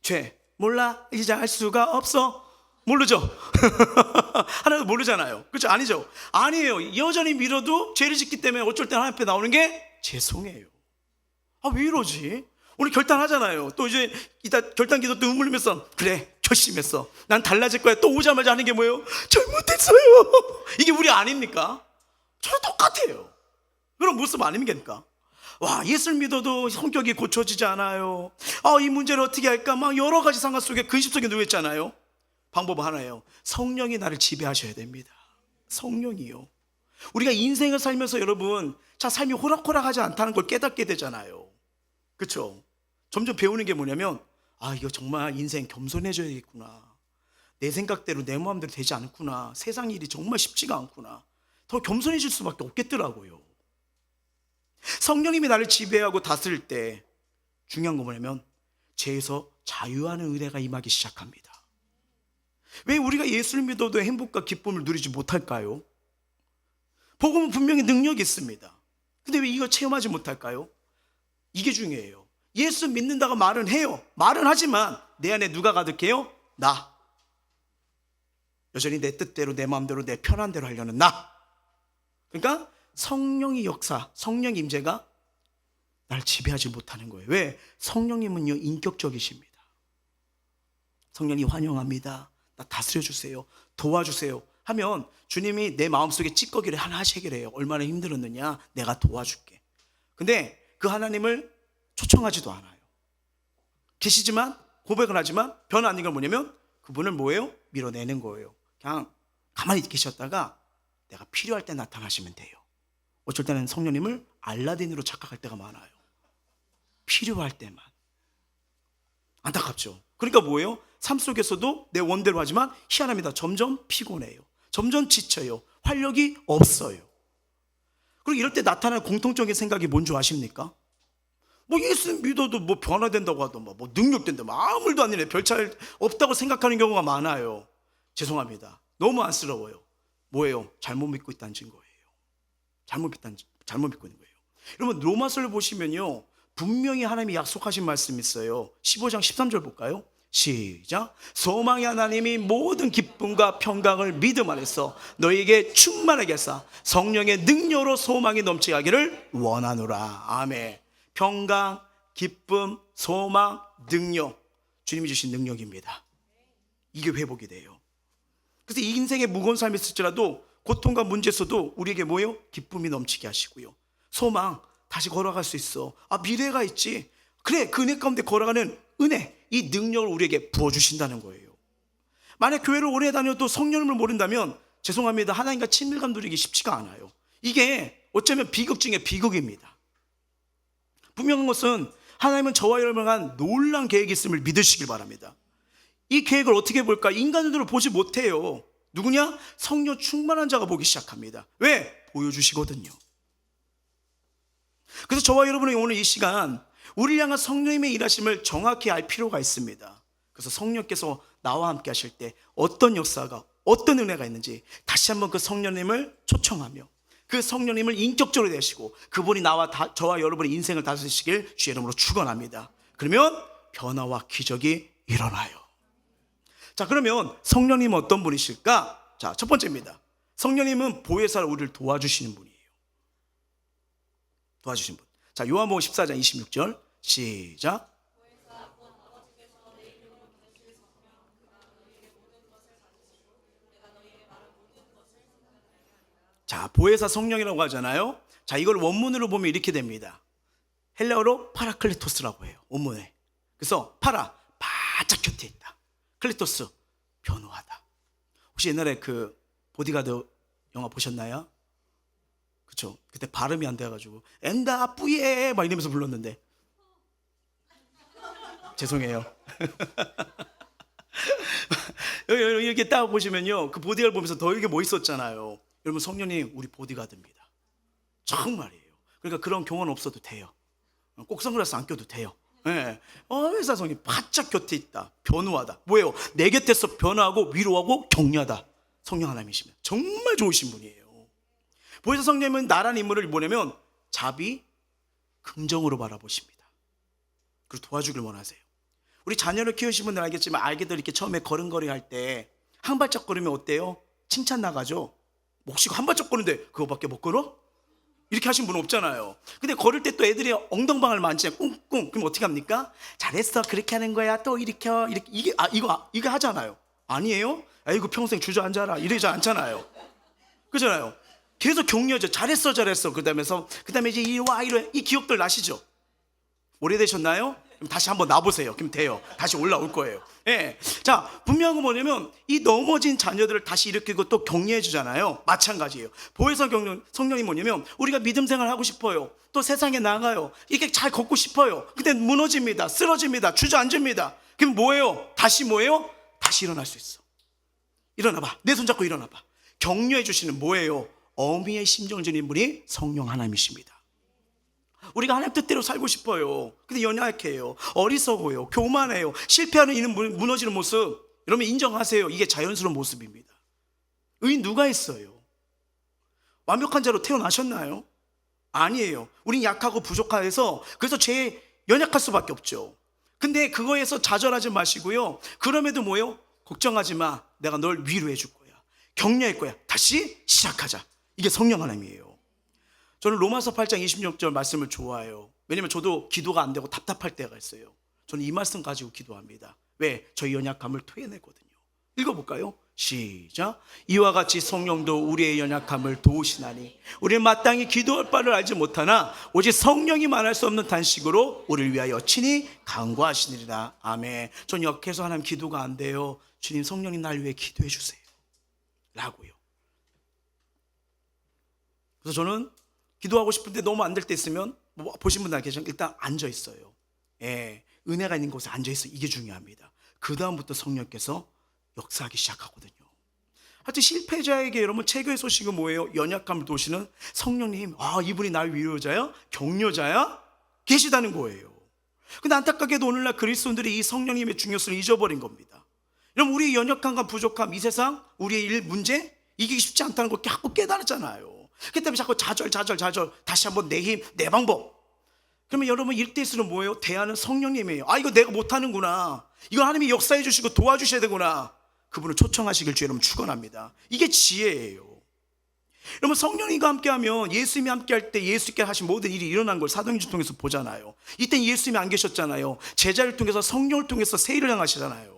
죄 몰라, 이제 알 수가 없어. 모르죠? 하나도 모르잖아요. 그렇죠? 아니죠? 아니에요. 여전히 믿어도 죄를 짓기 때문에 어쩔 때 하나님 앞에 나오는 게 죄송해요. 아, 왜 이러지? 오늘 결단하잖아요. 또 이제 이따 결단 기도 때 눈물 흘리면서 그래, 결심했어. 난 달라질 거야. 또 오자마자 하는 게 뭐예요? 잘못했어요. 이게 우리 아닙니까? 저랑 똑같아요. 그런 모습 아닙니까? 와, 예수를 믿어도 성격이 고쳐지지 않아요. 아, 이 문제를 어떻게 할까? 막 여러 가지 상황 속에 근심 속에 누워있잖아요. 방법 하나예요. 성령이 나를 지배하셔야 됩니다. 성령이요. 우리가 인생을 살면서 여러분, 자, 삶이 호락호락하지 않다는 걸 깨닫게 되잖아요. 그렇죠? 점점 배우는 게 뭐냐면, 아, 이거 정말 인생 겸손해져야겠구나. 내 생각대로 내 마음대로 되지 않구나. 세상 일이 정말 쉽지가 않구나. 더 겸손해질 수밖에 없겠더라고요. 성령님이 나를 지배하고 다스릴 때 중요한 거 뭐냐면 죄에서 자유하는 은혜가 임하기 시작합니다. 왜 우리가 예수를 믿어도 행복과 기쁨을 누리지 못할까요? 복음은 분명히 능력이 있습니다. 근데 왜 이거 체험하지 못할까요? 이게 중요해요. 예수 믿는다고 말은 해요. 말은 하지만 내 안에 누가 가득해요? 나. 여전히 내 뜻대로, 내 마음대로, 내 편한 대로 하려는 나. 그러니까 성령의 역사, 성령 임재가 날 지배하지 못하는 거예요. 왜? 성령님은요, 인격적이십니다. 성령이 환영합니다. 나 다스려주세요. 도와주세요. 하면 주님이 내 마음속에 찌꺼기를 하나씩 해결해요. 얼마나 힘들었느냐, 내가 도와줄게. 근데 그 하나님을 초청하지도 않아요. 계시지만, 고백을 하지만 변화 안 되는 건 뭐냐면 그분을 뭐예요? 밀어내는 거예요. 그냥 가만히 계셨다가 내가 필요할 때 나타나시면 돼요. 어쩔 때는 성령님을 알라딘으로 착각할 때가 많아요. 필요할 때만. 안타깝죠. 그러니까 뭐예요? 삶 속에서도 내 원대로 하지만 희한합니다. 점점 피곤해요. 점점 지쳐요. 활력이 없어요. 그리고 이럴 때 나타나는 공통적인 생각이 뭔지 아십니까? 뭐 예수 믿어도 뭐 변화된다고 하더만, 뭐 능력된다만, 아무 일도 안 일어나요. 별 차이 없다고 생각하는 경우가 많아요. 죄송합니다. 너무 안쓰러워요. 뭐예요? 잘못 믿고 있다는 증거예요. 잘못 믿고 있는 거예요. 여러분, 로마서를 보시면요, 분명히 하나님이 약속하신 말씀이 있어요. 15장 13절 볼까요? 시작. 소망의 하나님이 모든 기쁨과 평강을 믿음 안에서 너희에게 충만하게 하사 성령의 능력으로 소망이 넘치게 하기를 원하노라. 아멘. 평강, 기쁨, 소망, 능력, 주님이 주신 능력입니다. 이게 회복이 돼요. 그래서 이 인생의 무거운 삶이 있을지라도 고통과 문제에서도 우리에게 뭐예요? 기쁨이 넘치게 하시고요. 소망, 다시 걸어갈 수 있어. 아, 미래가 있지. 그래, 그 은혜 가운데 걸어가는 은혜, 이 능력을 우리에게 부어주신다는 거예요. 만약 교회를 오래 다녀도 성령님을 모른다면 죄송합니다. 하나님과 친밀감 누리기 쉽지가 않아요. 이게 어쩌면 비극 중에 비극입니다. 분명한 것은 하나님은 저와 여러분을 한 놀라운 계획이 있음을 믿으시길 바랍니다. 이 계획을 어떻게 볼까? 인간으로 보지 못해요. 누구냐? 성령 충만한 자가 보기 시작합니다. 왜? 보여주시거든요. 그래서 저와 여러분이 오늘 이 시간 우리를 향한 성령님의 일하심을 정확히 알 필요가 있습니다. 그래서 성령께서 나와 함께 하실 때 어떤 역사가, 어떤 은혜가 있는지 다시 한번 그 성령님을 초청하며 그 성령님을 인격적으로 대하시고 그분이 저와 여러분의 인생을 다스리시길 주의 이름으로 축원합니다. 그러면 변화와 기적이 일어나요. 자, 그러면 성령님은 어떤 분이실까? 자, 첫 번째입니다. 성령님은 보혜사로 우리를 도와주시는 분이에요. 도와주시는 분. 자, 요한복음 14장 26절 시작. 자, 보혜사 성령이라고 하잖아요. 자, 이걸 원문으로 보면 이렇게 됩니다. 헬라어로 파라클리토스라고 해요, 원문에. 그래서 파라, 바짝 곁에 있다. 클리토스, 변호하다. 혹시 옛날에 그 보디가드 영화 보셨나요? 그쵸? 그때 발음이 안 돼가지고 엔다 뿌예 막 이러면서 불렀는데 죄송해요. 이렇게 딱 보시면요, 그 보디가드 보면서 더 이게 멋있었잖아요. 여러분, 성령님 우리 보디가드입니다. 정말이에요. 그러니까 그런 경험 없어도 돼요. 꼭 선글라스 안 껴도 돼요. 네. 회사 성령님 바짝 곁에 있다. 변호하다. 뭐예요? 내 곁에서 변화하고 위로하고 격려하다. 성령 하나님이시면 정말 좋으신 분이에요. 보혜사 성령님은 나라는 인물을 뭐냐면 자비, 긍정으로 바라보십니다. 그리고 도와주길 원하세요. 우리 자녀를 키우신 분들 알겠지만 아이들 이렇게 처음에 걸음걸이 할 때 한 발짝 걸으면 어때요? 칭찬 나가죠. 목시고 한 발짝 걸는데 그거밖에 못 걸어? 이렇게 하신 분 없잖아요. 근데 걸을 때 또 애들이 엉덩방을 만지냐 꿍꿍, 그럼 어떻게 합니까? 잘했어, 그렇게 하는 거야, 또 일으켜, 이렇게. 이거 하잖아요. 아니에요? 아이고 평생 주저앉아라 이러지 않잖아요. 그잖아요. 계속 격려하죠. 잘했어. 그 다음에 이제 이 기억들 나시죠? 오래되셨나요? 그럼 다시 한번 놔보세요. 그럼 돼요. 다시 올라올 거예요. 예. 자, 분명한 건 뭐냐면 이 넘어진 자녀들을 다시 일으키고 또 격려해 주잖아요. 마찬가지예요. 보혜사 성령이 뭐냐면 우리가 믿음 생활 하고 싶어요. 또 세상에 나가요. 이렇게 잘 걷고 싶어요. 근데 무너집니다. 쓰러집니다. 주저앉습니다. 그럼 뭐예요? 다시 뭐예요? 다시 일어날 수 있어. 일어나봐. 내 손잡고 일어나봐. 격려해 주시는 뭐예요? 어미의 심정을 지닌 분이 성령 하나님이십니다. 우리가 하나님 뜻대로 살고 싶어요. 근데 연약해요. 어리석어요. 교만해요. 실패하는 이는 무너지는 모습, 여러분 인정하세요. 이게 자연스러운 모습입니다. 의인 누가 있어요? 완벽한 자로 태어나셨나요? 아니에요. 우린 약하고 부족해서 그래서 죄에 연약할 수밖에 없죠. 근데 그거에서 좌절하지 마시고요. 그럼에도 뭐예요? 걱정하지 마. 내가 널 위로해 줄 거야. 격려할 거야. 다시 시작하자. 이게 성령 하나님이에요. 저는 로마서 8장 26절 말씀을 좋아해요. 왜냐면 저도 기도가 안 되고 답답할 때가 있어요. 저는 이 말씀 가지고 기도합니다. 왜? 저희 연약함을 토해내거든요. 읽어볼까요? 시작. 이와 같이 성령도 우리의 연약함을 도우시나니 우리는 마땅히 기도할 바를 알지 못하나 오직 성령이 말할 수 없는 단식으로 우리를 위하여 친히 간구하시니라. 아멘. 전 역해서 하나님 기도가 안 돼요. 주님, 성령님 날 위해 기도해 주세요 라고요. 그래서 저는 기도하고 싶은데 너무 안 될 때 있으면 보신 분들 계시면 일단 앉아 있어요. 예, 은혜가 있는 곳에 앉아 있어. 이게 중요합니다. 그 다음부터 성령께서 역사하기 시작하거든요. 하여튼 실패자에게 여러분 최고의 소식은 뭐예요? 연약함을 도우시는 성령님. 이분이 날 위로자야? 격려자야? 계시다는 거예요. 근데 안타깝게도 오늘날 그리스도인들이 이 성령님의 중요성을 잊어버린 겁니다. 여러분, 우리의 연약함과 부족함, 이 세상 우리의 일 문제 이기기 쉽지 않다는 걸 자꾸 깨달았잖아요. 그 때문에 자꾸 좌절 다시 한번 내 힘, 내 방법. 그러면 여러분 일대일수는 뭐예요? 대하는 성령님이에요. 이거 내가 못하는구나. 이거 하나님이 역사해 주시고 도와주셔야 되구나. 그분을 초청하시길 주의 이름 축원합니다. 이게 지혜예요. 여러분, 성령님과 함께하면 예수님이 함께할 때 예수께 하신 모든 일이 일어난 걸 사도행전 통해서 보잖아요. 이때는 예수님이 안 계셨잖아요. 제자를 통해서 성령을 통해서 세일을 행하시잖아요.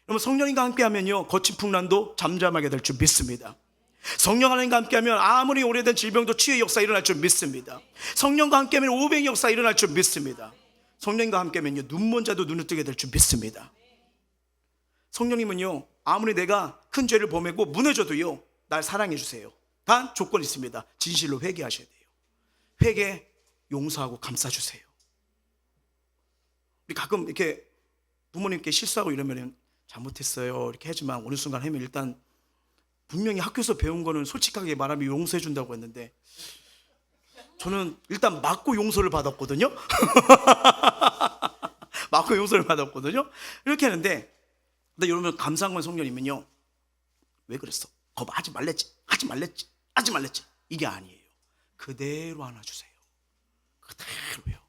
여러분, 성령님과 함께하면요 거친 풍랑도 잠잠하게 될 줄 믿습니다. 성령 하나님과 함께하면 아무리 오래된 질병도 치유의 역사 일어날 줄 믿습니다. 성령과 함께하면 오병의 역사 일어날 줄 믿습니다. 성령과 함께하면요 눈먼 자도 눈을 뜨게 될 줄 믿습니다. 성령님은요 아무리 내가 큰 죄를 범하고 무너져도요 날 사랑해 주세요. 단 조건이 있습니다. 진실로 회개하셔야 돼요. 회개, 용서하고 감싸주세요. 우리 가끔 이렇게 부모님께 실수하고 이러면 잘못했어요 이렇게 하지만 어느 순간 하면 일단 분명히 학교에서 배운 거는 솔직하게 말하면 용서해 준다고 했는데 저는 일단 맞고 용서를 받았거든요. 마음의 용서를 받았거든요. 이렇게 하는데, 근데 여러분 감사한 건 성령님은요, 왜 그랬어? 거봐, 하지 말랬지 이게 아니에요. 그대로 안아주세요. 그대로요.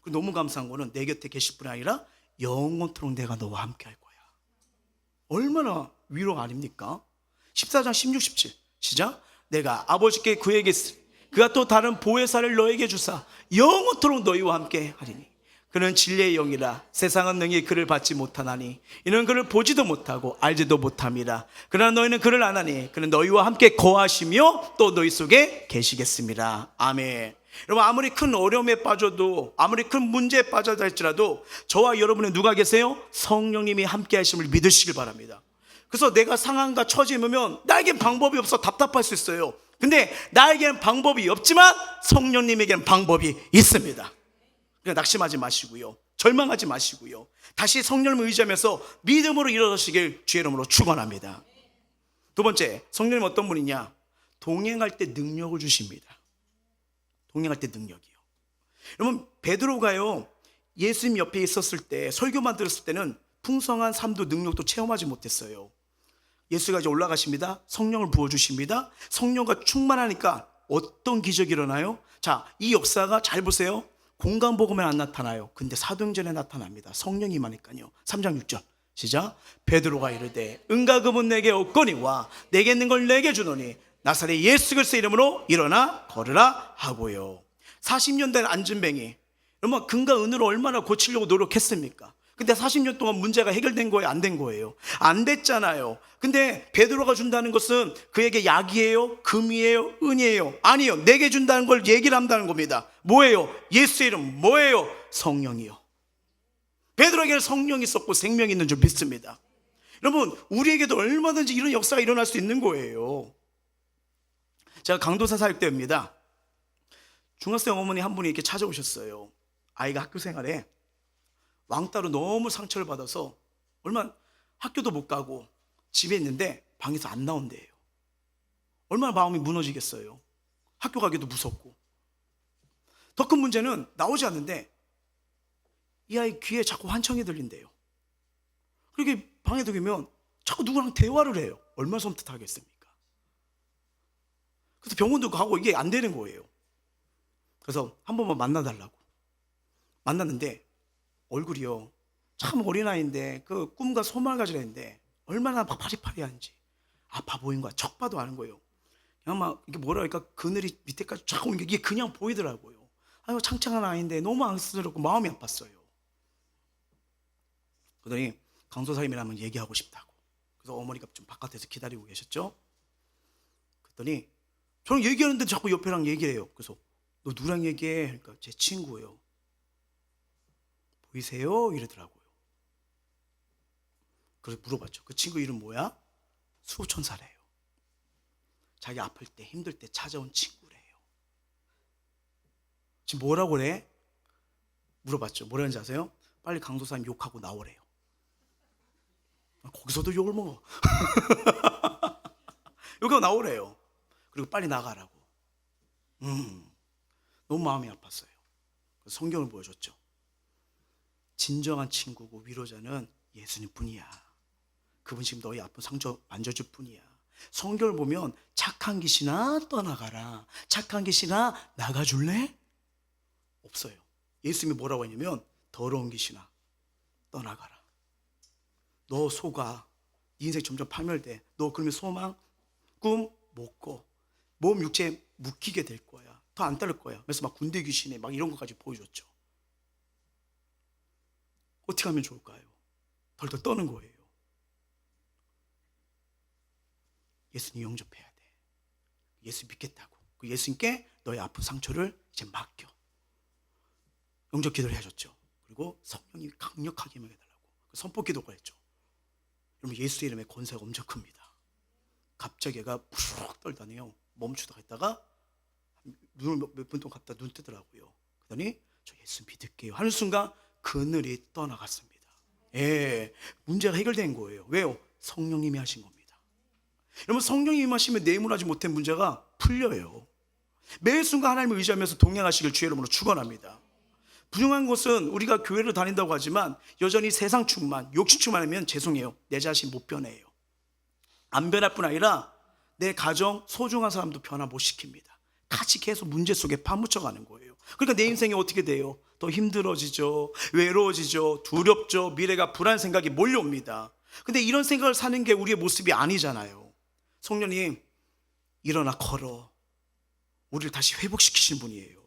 그리고 너무 감사한 거는 내 곁에 계실 뿐 아니라 영원토록 내가 너와 함께 할 거야. 얼마나 위로가 아닙니까? 14장 16, 17 시작. 내가 아버지께 그에게 그가 또 다른 보혜사를 너에게 주사 영원토록 너희와 함께 하리니 그는 진리의 영이라. 세상은 능히 그를 받지 못하나니 이는 그를 보지도 못하고 알지도 못함이라. 그러나 너희는 그를 아나니 그는 너희와 함께 거하시며 또 너희 속에 계시겠습니다. 아멘. 여러분, 아무리 큰 어려움에 빠져도, 아무리 큰 문제에 빠져도 할지라도 저와 여러분은 누가 계세요? 성령님이 함께 하심을 믿으시길 바랍니다. 그래서 내가 상황과 처지에 놓으면 나에겐 방법이 없어 답답할 수 있어요. 근데 나에게는 방법이 없지만 성령님에게는 방법이 있습니다. 그러니까 낙심하지 마시고요, 절망하지 마시고요, 다시 성령님을 의지하면서 믿음으로 일어서시길 주의 이름으로 축원합니다. 두 번째, 성령님 어떤 분이냐? 동행할 때 능력을 주십니다. 동행할 때 능력이요. 여러분, 베드로가요, 예수님 옆에 있었을 때, 설교만 들었을 때는 풍성한 삶도 능력도 체험하지 못했어요. 예수가 이제 올라가십니다. 성령을 부어주십니다. 성령과 충만하니까 어떤 기적이 일어나요? 자, 이 역사가 잘 보세요. 공간복음에 안 나타나요. 근데 사도행전에 나타납니다. 성령이 임하니까요. 3장 6절 시작. 베드로가 이르되 은과금은 내게 없거니와 내게 있는 걸 내게 주노니 나사렛 예수 그리스도의 이름으로 일어나 걸으라 하고요. 40년 된 안진뱅이, 여러분 금과 은으로 얼마나 고치려고 노력했습니까? 근데 40년 동안 문제가 해결된 거예요? 안 된 거예요? 안 됐잖아요. 근데 베드로가 준다는 것은 그에게 약이에요? 금이에요? 은이에요? 아니요, 내게 준다는 걸 얘기를 한다는 겁니다. 뭐예요? 예수의 이름. 뭐예요? 성령이요. 베드로에게는 성령이 있었고 생명이 있는 줄 믿습니다. 여러분, 우리에게도 얼마든지 이런 역사가 일어날 수 있는 거예요. 제가 강도사 사역 때입니다. 중학생 어머니 한 분이 이렇게 찾아오셨어요. 아이가 학교 생활에 왕따로 너무 상처를 받아서 얼마 학교도 못 가고 집에 있는데 방에서 안 나온대요. 얼마나 마음이 무너지겠어요. 학교 가기도 무섭고. 더 큰 문제는 나오지 않는데 이 아이 귀에 자꾸 환청이 들린대요. 그렇게 방에 들으면 자꾸 누구랑 대화를 해요. 얼마나 섬뜩하겠습니까? 그래서 병원도 가고 이게 안 되는 거예요. 그래서 한 번만 만나달라고 만났는데 얼굴이요, 참 어린아이인데 그 꿈과 소망을 가지려 했는데 얼마나 막 파리파리한지 아파 보인 거야. 척 봐도 아는 거예요. 그냥 막 이게 뭐라 할까, 그늘이 밑에까지 쫙 오는 게 이게 그냥 보이더라고요. 아유, 창창한 아이인데 너무 안쓰럽고 마음이 아팠어요. 그러더니 강도사님이랑 얘기하고 싶다고. 그래서 어머니가 좀 바깥에서 기다리고 계셨죠. 그랬더니 저는 얘기하는데 자꾸 옆에랑 얘기를 해요. 그래서 너 누구랑 얘기해? 그러니까 제 친구예요. 보이세요? 이러더라고요. 그래서 물어봤죠. 그 친구 이름 뭐야? 수호천사래요. 자기 아플 때 힘들 때 찾아온 친구래요. 지금 뭐라고 그래? 물어봤죠. 뭐라는지 아세요? 빨리 강도사님 욕하고 나오래요. 거기서도 욕을 먹어. 욕하고 나오래요. 그리고 빨리 나가라고. 너무 마음이 아팠어요. 그래서 성경을 보여줬죠. 진정한 친구고 위로자는 예수님 뿐이야. 그분 지금 너희 아픈 상처 만져줄 뿐이야. 성경을 보면 착한 귀신아 떠나가라, 착한 귀신아 나가줄래? 없어요. 예수님이 뭐라고 했냐면 더러운 귀신아 떠나가라. 너 속아. 네 인생 점점 파멸돼. 너 그러면 소망, 꿈 못 꿔. 몸 육체에 묶이게 될 거야. 더 안 따를 거야. 그래서 막 군대 귀신에 막 이런 것까지 보여줬죠. 어떻게 하면 좋을까요? 덜덜 떠는 거예요. 예수님 영접해야 돼. 예수 믿겠다고. 그 예수님께 너의 아픈 상처를 이제 맡겨. 영접 기도를 해줬죠. 그리고 성령이 강력하게 임해달라고 선포 기도가 했죠. 여러분, 예수의 이름에 권세가 엄청 큽니다. 갑자기 얘가 푸르륵 떨다니요, 멈추다가 있다가 눈을 몇 분 동안 감다 눈 뜨더라고요. 그러더니 저 예수 믿을게요 하는 순간 그늘이 떠나갔습니다. 예, 문제가 해결된 거예요. 왜요? 성령님이 하신 겁니다. 여러분, 성령이 임하시면 내문하지 못한 문제가 풀려요. 매 순간 하나님을 의지하면서 동행하시길 주의 이름으로 축원합니다. 분명한 것은 우리가 교회를 다닌다고 하지만 여전히 세상 충만, 욕심 충만하면 죄송해요, 내 자신 못 변해요. 안 변할 뿐 아니라 내 가정, 소중한 사람도 변화 못 시킵니다. 같이 계속 문제 속에 파묻혀가는 거예요. 그러니까 내 인생이 어떻게 돼요? 더 힘들어지죠, 외로워지죠, 두렵죠, 미래가 불안 생각이 몰려옵니다. 근데 이런 생각을 사는 게 우리의 모습이 아니잖아요. 성령님 일어나 걸어, 우리를 다시 회복시키시는 분이에요.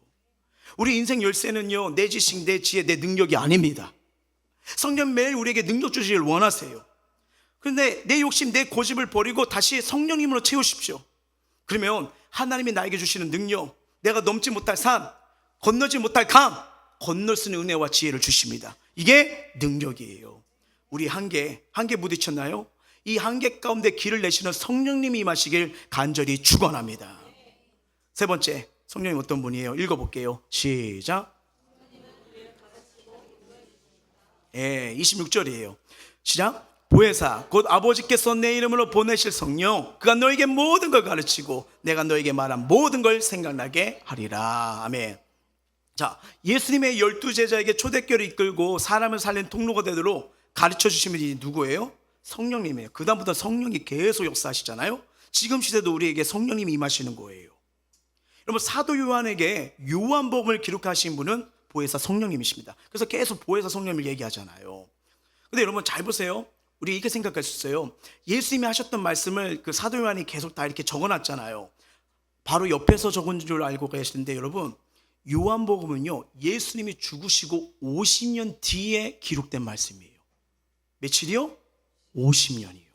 우리 인생 열쇠는요, 내 지식, 내 지혜, 내 능력이 아닙니다. 성령 매일 우리에게 능력 주시길 원하세요. 그런데 내 욕심, 내 고집을 버리고 다시 성령님으로 채우십시오. 그러면 하나님이 나에게 주시는 능력, 내가 넘지 못할 산, 건너지 못할 강, 건널 수 있는 은혜와 지혜를 주십니다. 이게 능력이에요. 우리 한계 부딪혔나요? 이 한계 가운데 길을 내시는 성령님이 임하시길 간절히 축원합니다. 세 번째, 성령님 어떤 분이에요? 읽어볼게요. 시작. 26절이에요. 시작. 보혜사 곧 아버지께서 내 이름으로 보내실 성령, 그가 너에게 모든 걸 가르치고 내가 너에게 말한 모든 걸 생각나게 하리라. 아멘. 자, 예수님의 12제자에게 초대교회를 이끌고 사람을 살린 통로가 되도록 가르쳐 주신 분이 누구예요? 성령님이에요. 그 다음부터 성령이 계속 역사하시잖아요. 지금 시대도 우리에게 성령님이 임하시는 거예요. 여러분, 사도 요한에게 요한복음을 기록하신 분은 보혜사 성령님이십니다. 그래서 계속 보혜사 성령님을 얘기하잖아요. 근데 여러분 잘 보세요. 우리 이렇게 생각할 수 있어요. 예수님이 하셨던 말씀을 그 사도 요한이 계속 다 이렇게 적어놨잖아요. 바로 옆에서 적은 줄 알고 계시는데, 여러분 요한복음은요, 예수님이 죽으시고 50년 뒤에 기록된 말씀이에요. 며칠이요? 50년이요.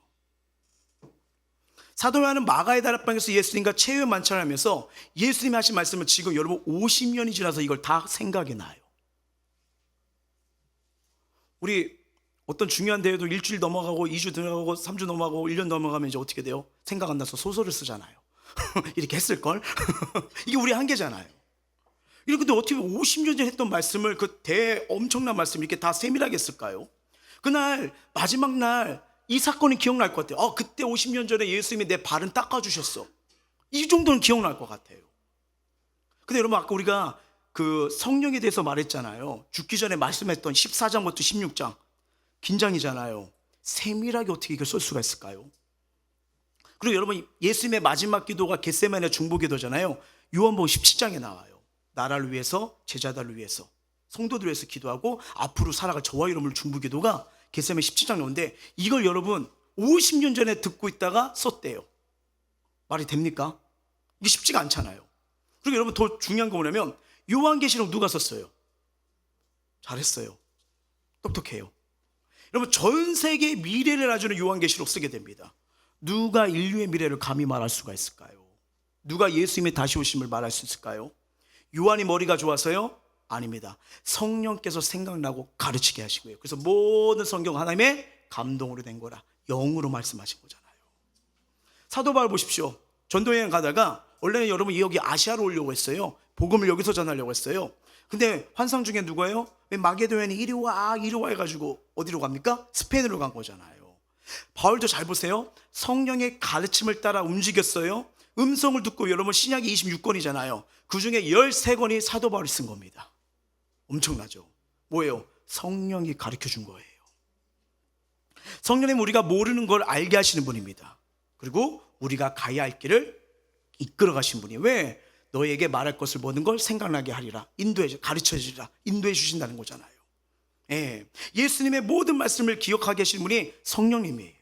사도 요한은 마가의 다락방에서 예수님과 최후의 만찬을 하면서 예수님이 하신 말씀을 지금 여러분 50년이 지나서 이걸 다 생각이 나요. 우리 어떤 중요한 대회도 일주일 넘어가고 2주 넘어가고 3주 넘어가고 1년 넘어가면 이제 어떻게 돼요? 생각 안 나서 소설을 쓰잖아요. 이렇게 했을걸? 이게 우리 한계잖아요. 근데 어떻게 50년 전에 했던 말씀을, 그 엄청난 말씀 이렇게 다 세밀하게 했을까요? 그날 마지막 날 이 사건이 기억날 것 같아요. 그때 50년 전에 예수님이 내 발은 닦아주셨어. 이 정도는 기억날 것 같아요. 근데 여러분, 아까 우리가 그 성령에 대해서 말했잖아요. 죽기 전에 말씀했던 14장부터 16장 긴장이잖아요. 세밀하게 어떻게 이걸 쓸 수가 있을까요? 그리고 여러분, 예수님의 마지막 기도가 겟세마네 중보 기도잖아요. 요한복음 17장에 나와요. 나라를 위해서, 제자들을 위해서, 성도들을 위해서 기도하고 앞으로 살아갈 저와 여러분을 중보 기도가 겟세마네 17장에 오는데, 이걸 여러분 50년 전에 듣고 있다가 썼대요. 말이 됩니까? 이게 쉽지가 않잖아요. 그리고 여러분 더 중요한 거 뭐냐면, 요한계시록 누가 썼어요? 잘했어요. 똑똑해요. 여러분, 전 세계의 미래를 알아주는 요한계시록 쓰게 됩니다. 누가 인류의 미래를 감히 말할 수가 있을까요? 누가 예수님의 다시 오심을 말할 수 있을까요? 요한이 머리가 좋아서요? 아닙니다. 성령께서 생각나고 가르치게 하시고요. 그래서 모든 성경 하나님의 감동으로 된 거라, 영으로 말씀하신 거잖아요. 사도 바울 보십시오. 전도여행 가다가 원래는 여러분 여기 아시아로 오려고 했어요. 복음을 여기서 전하려고 했어요. 근데 환상 중에 누가요? 마게도현이 이리 와 해가지고 어디로 갑니까? 스페인으로 간 거잖아요. 바울도 잘 보세요. 성령의 가르침을 따라 움직였어요. 음성을 듣고, 여러분 신약이 26권이잖아요. 그 중에 13권이 사도 바울이 쓴 겁니다. 엄청나죠? 뭐예요? 성령이 가르쳐 준 거예요. 성령님 우리가 모르는 걸 알게 하시는 분입니다. 그리고 우리가 가야 할 길을 이끌어 가신 분이, 왜? 너에게 말할 것을 모든 걸 생각나게 하리라, 가르쳐 주리라, 인도해 주신다는 거잖아요. 예수님의 모든 말씀을 기억하게 하신 분이 성령님이에요.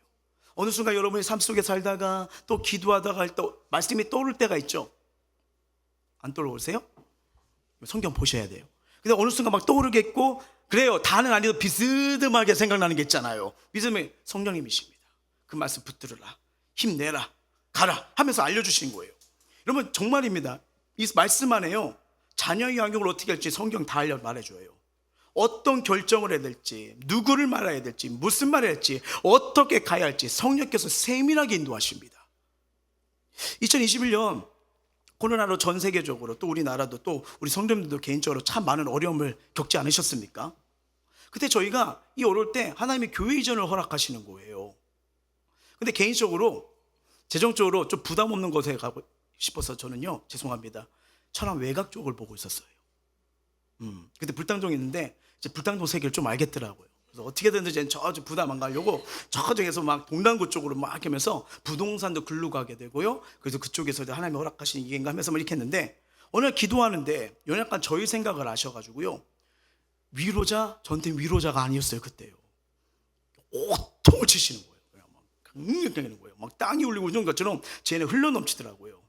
어느 순간 여러분의 삶 속에 살다가 또 기도하다가 또 말씀이 떠오를 때가 있죠. 안 떠오르세요? 성경 보셔야 돼요. 근데 어느 순간 막 떠오르겠고, 그래요. 다는 아니도 비스듬하게 생각나는 게 있잖아요. 믿음의 성령님이십니다. 그 말씀 붙들으라, 힘내라, 가라 하면서 알려주시는 거예요. 여러분 정말입니다. 이 말씀 안에요, 자녀의 양육을 어떻게 할지 성경 다 말해줘요. 어떤 결정을 해야 될지, 누구를 말해야 될지, 무슨 말을 할지, 어떻게 가야 할지 성령께서 세밀하게 인도하십니다. 2021년 코로나로 전 세계적으로, 또 우리나라도, 또 우리 성도님들도 개인적으로 참 많은 어려움을 겪지 않으셨습니까? 그때 저희가 이 어려울 때 하나님의 교회 이전을 허락하시는 거예요. 근데 개인적으로 재정적으로 좀 부담 없는 곳에 가고 싶어서 저는요, 죄송합니다, 천안 외곽 쪽을 보고 있었어요. 그때 불당동에 있는데 이제 불당동 세계를 좀 알겠더라고요. 그래서 어떻게든 이제 저쪽 부담 안 가려고 저쪽에서 막 동남구 쪽으로 막 하면서 부동산도 글로 가게 되고요. 그래서 그쪽에서 하나님이 허락하신 이게인가 하면서 막 이렇게 했는데 어느 날 기도하는데 약간 저희 생각을 아셔가지고요. 위로자, 저한테 위로자가 아니었어요. 그때요. 오통을 치시는 거예요. 그냥 막 강력하게 거예요. 막 땅이 울리고 이런 것처럼 쟤는 흘러 넘치더라고요.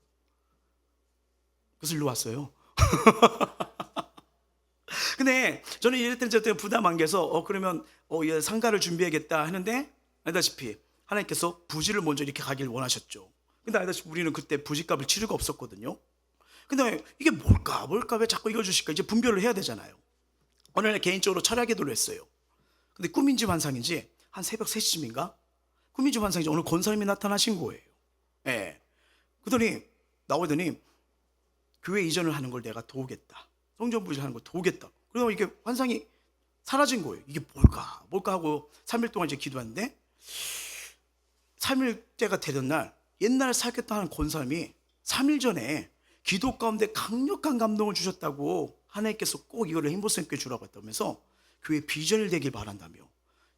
그래서 일로 왔어요. 근데 저는 이럴 때는 부담 안 돼서 그러면 상가를 준비해야겠다 하는데 알다시피 하나님께서 부지를 먼저 이렇게 가길 원하셨죠. 근데 알다시피 우리는 그때 부지값을 치료가 없었거든요. 근데 이게 뭘까 왜 자꾸 이걸 주실까? 이제 분별을 해야 되잖아요. 어느 날 개인적으로 철야 기도를 했어요. 근데 꿈인지 환상인지 한 새벽 3시쯤인가 꿈인지 환상인지 오늘 권사님이 나타나신 거예요. 예. 그러더니 나오더니 교회 이전을 하는 걸 내가 도우겠다. 성전 부지를 하는 걸 도우겠다. 그래서 이게 환상이 사라진 거예요. 이게 뭘까 하고 3일 동안 이제 기도하는데 3일째가 되던 날 옛날에 사귀었던 한 권사님이 3일 전에 기도 가운데 강력한 감동을 주셨다고 하나님께서 꼭 이거를 행복선교회 주라고 했다면서 교회 비전을 되길 바란다며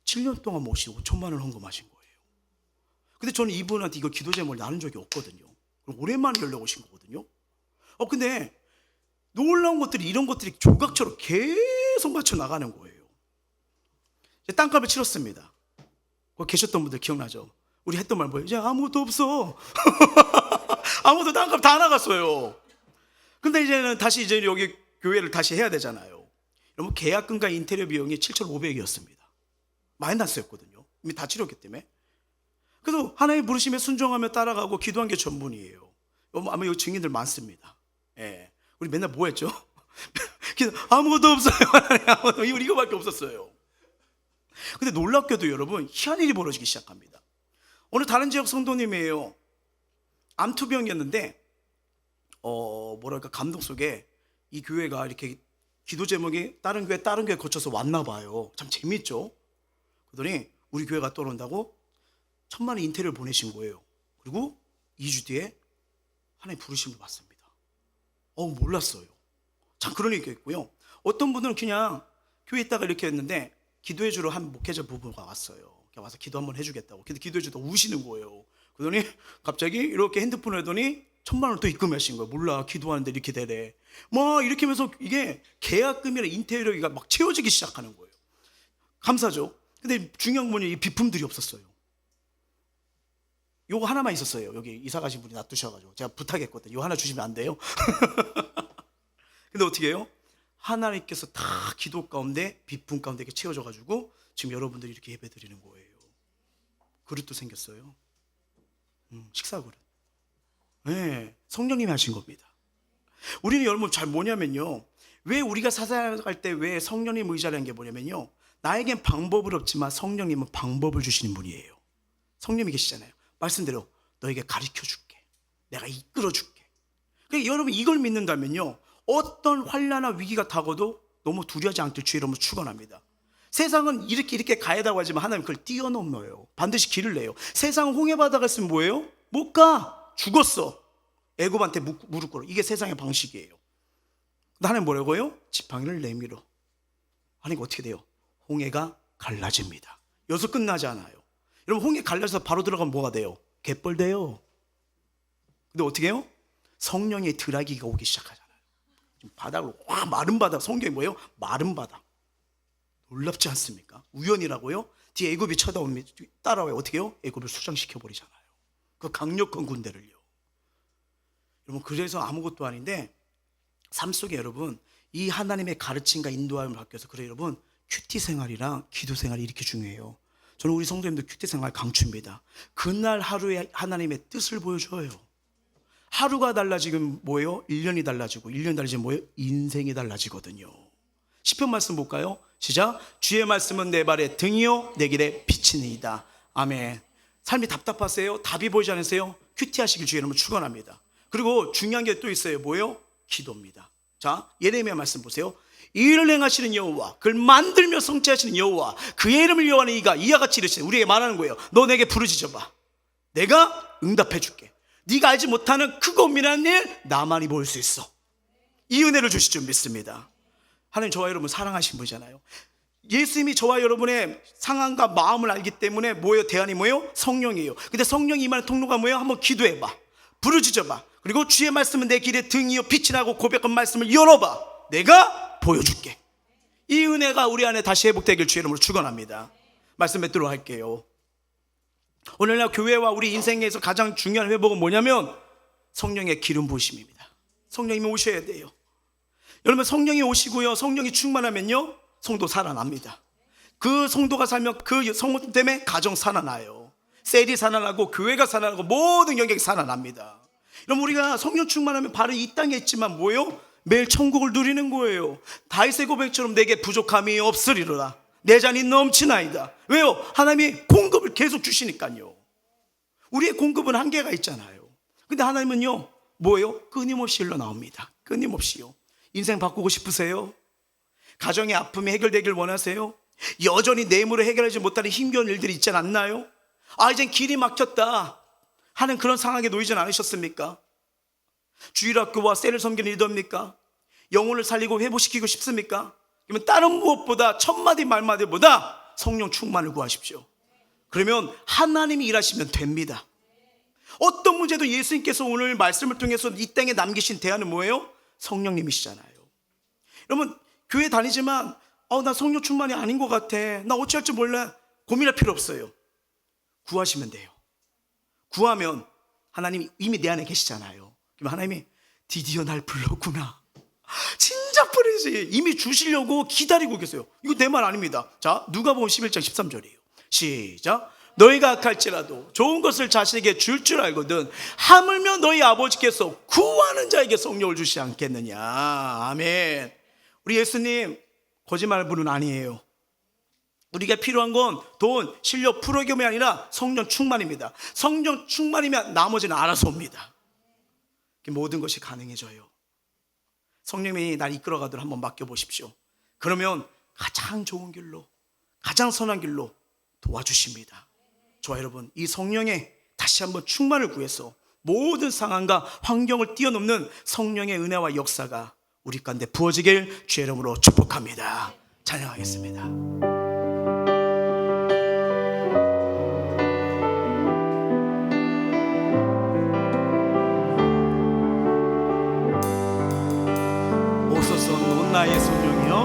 7년 동안 모시고 5천만 원을 헌금하신 거예요. 근데 저는 이분한테 이거 기도 제목을 나눈 적이 없거든요. 오랜만에 연락 오신 거거든요. 근데 놀라운 것들이 이런 것들이 조각처럼 계속 맞춰 나가는 거예요. 땅값을 치렀습니다. 거기 계셨던 분들 기억나죠? 우리 했던 말 뭐예요? 이제 아무것도 없어. 아무도 땅값 다 나갔어요. 근데 이제는 다시 이제 여기 교회를 다시 해야 되잖아요. 여러분 계약금과 인테리어 비용이 7,500이었습니다. 마이너스였거든요. 이미 다 치렀기 때문에. 그래서 하나님 부르심에 순종하며 따라가고 기도한 게 전부이에요. 아마 여기 증인들 많습니다. 예. 우리 맨날 뭐 했죠? 아무것도 없어요. 이거밖에 없었어요. 근데 놀랍게도 여러분 희한한 일이 벌어지기 시작합니다. 어느 다른 지역 성도님이에요. 암투병이었는데 뭐랄까 감동 속에 이 교회가 이렇게 기도 제목이 다른 교회 거쳐서 왔나 봐요. 참 재밌죠? 그러더니 우리 교회가 떠난다고 1,000만 원 인테리어를 보내신 거예요. 그리고 2주 뒤에 하나님 부르심을 받습니다. 몰랐어요. 참 그런 얘기가 있고요. 어떤 분들은 그냥 교회에 있다가 이렇게 했는데 기도해 주러 한 목회자 부부가 왔어요. 와서 기도 한번 해주겠다고. 근데 기도해 주다 우시는 거예요. 그러더니 갑자기 이렇게 핸드폰을 하더니 1,000만 원을 또 입금하신 거예요. 몰라 기도하는데 이렇게 되래. 뭐 이렇게 하면서 이게 계약금이나 인테리어가 막 채워지기 시작하는 거예요. 감사죠. 근데 중요한 건 이 비품들이 없었어요. 요거 하나만 있었어요. 여기 이사 가신 분이 놔두셔가지고 제가 부탁했거든요. 이거 하나 주시면 안 돼요? 근데 어떻게 해요? 하나님께서 다 기도 가운데 비품 가운데 이렇게 채워져가지고 지금 여러분들이 이렇게 예배 드리는 거예요. 그릇도 생겼어요. 식사 그릇. 네, 성령님이 하신 겁니다. 우리는 여러분 잘 뭐냐면요. 왜 우리가 살아갈 때 왜 성령님 의지하는 게 뭐냐면요. 나에겐 방법은 없지만 성령님은 방법을 주시는 분이에요. 성령님이 계시잖아요. 말씀대로 너에게 가르쳐 줄게. 내가 이끌어 줄게. 그러니까 여러분 이걸 믿는다면요. 어떤 환난과 위기가 다가도 너무 두려워하지 않길 주의 이름으로 축원합니다. 세상은 이렇게 가야다고 하지만 하나님 그걸 뛰어넘어요. 반드시 길을 내요. 세상은 홍해바다가 있으면 뭐예요? 못 가. 죽었어. 애굽한테 무릎 꿇어. 이게 세상의 방식이에요. 하나님 뭐라고요? 지팡이를 내밀어. 하나님 어떻게 돼요? 홍해가 갈라집니다. 여기서 끝나지 않아요. 여러분 홍해 갈라져서 바로 들어가면 뭐가 돼요? 갯벌 돼요. 근데 어떻게 해요? 성령의 드라기가 오기 시작하잖아요. 바닥으로 마른 바닥. 성경이 뭐예요? 마른 바닥. 놀랍지 않습니까? 우연이라고요? 뒤에 애굽이 쳐다오면 따라와요. 어떻게 해요? 애굽을 수장시켜 버리잖아요. 그 강력한 군대를요. 여러분 그래서 아무것도 아닌데 삶 속에 여러분 이 하나님의 가르침과 인도함을 받기 위해서 그래 여러분 큐티 생활이랑 기도 생활이 이렇게 중요해요. 저는 우리 성도님들 큐티 생활 강추입니다. 그날 하루에 하나님의 뜻을 보여줘요. 하루가 달라지면 뭐예요? 1년이 달라지고 1년 달라지면 뭐예요? 인생이 달라지거든요. 시편 말씀 볼까요? 시작. 주의 말씀은 내 발의 등이요 내 길의 빛이니이다. 아멘. 삶이 답답하세요? 답이 보이지 않으세요? 큐티 하시길 주의 이름으로 축원합니다. 그리고 중요한 게 또 있어요. 뭐예요? 기도입니다. 자, 예레미야 말씀 보세요. 이를 행하시는 여호와, 그를 만들며 성취하시는 여호와, 그의 이름을 여호와는 이와 같이 이르시네. 우리에게 말하는 거예요. 너 내게 부르짖어봐. 내가 응답해 줄게. 네가 알지 못하는 크고 미련한 일 나만이 볼 수 있어. 이 은혜를 주실 줄 믿습니다. 하나님 저와 여러분 사랑하신 분이잖아요. 예수님이 저와 여러분의 상황과 마음을 알기 때문에 뭐예요? 대안이 뭐예요? 성령이에요. 근데 성령이 임하는 통로가 뭐예요? 한번 기도해봐, 부르짖어봐. 그리고 주의 말씀은 내 길에 등이요 빛이 나고 고백한 말씀을 열어봐. 내가 보여줄게. 이 은혜가 우리 안에 다시 회복되길 주의 이름으로 축원합니다. 말씀 맺도록 할게요. 오늘날 교회와 우리 인생에서 가장 중요한 회복은 뭐냐면 성령의 기름 부으심입니다. 성령님이 오셔야 돼요. 여러분, 성령이 오시고요, 성령이 충만하면요 성도 살아납니다. 그 성도가 살면 그 성도 때문에 가정 살아나요. 셀이 살아나고 교회가 살아나고 모든 영역이 살아납니다. 그럼 우리가 성령 충만하면 바로 이 땅에 있지만 뭐예요? 매일 천국을 누리는 거예요. 다윗의 고백처럼 내게 부족함이 없으리로다. 내 잔이 넘치나이다. 왜요? 하나님이 공급을 계속 주시니까요. 우리의 공급은 한계가 있잖아요. 근데 하나님은요 뭐예요? 끊임없이 흘러나옵니다. 끊임없이요. 인생 바꾸고 싶으세요? 가정의 아픔이 해결되길 원하세요? 여전히 내 힘으로 해결하지 못하는 힘겨운 일들이 있지 않나요? 이젠 길이 막혔다 하는 그런 상황에 놓이진 않으셨습니까? 주일학교와 셀을 섬기는 리더입니까? 영혼을 살리고 회복시키고 싶습니까? 그러면 다른 무엇보다 첫마디 말마디보다 성령 충만을 구하십시오. 그러면 하나님이 일하시면 됩니다. 어떤 문제도 예수님께서 오늘 말씀을 통해서 이 땅에 남기신 대안은 뭐예요? 성령님이시잖아요. 여러분, 교회 다니지만 나 성령 충만이 아닌 것 같아, 나 어찌할지 몰라, 고민할 필요 없어요. 구하시면 돼요. 구하면 하나님이 이미 내 안에 계시잖아요. 그럼 하나님이 드디어 날 불렀구나, 진짜 뿌리지, 이미 주시려고 기다리고 계세요. 이거 내 말 아닙니다. 자, 누가복음 11장 13절이에요 시작. 너희가 악할지라도 좋은 것을 자식에게 줄 알거든 하물며 너희 아버지께서 구하는 자에게 성령을 주시지 않겠느냐. 아멘. 우리 예수님 거짓말 분은 아니에요. 우리가 필요한 건 돈, 실력, 프로그램이 아니라 성령 충만입니다. 성령 충만이면 나머지는 알아서 옵니다. 모든 것이 가능해져요. 성령이 날 이끌어가도록 한번 맡겨보십시오. 그러면 가장 좋은 길로, 가장 선한 길로 도와주십니다. 저와 여러분, 이 성령의 다시 한번 충만을 구해서 모든 상황과 환경을 뛰어넘는 성령의 은혜와 역사가 우리 가운데 부어지길 주의 이름으로 축복합니다. 찬양하겠습니다. 오소서 온 나의 성령이여,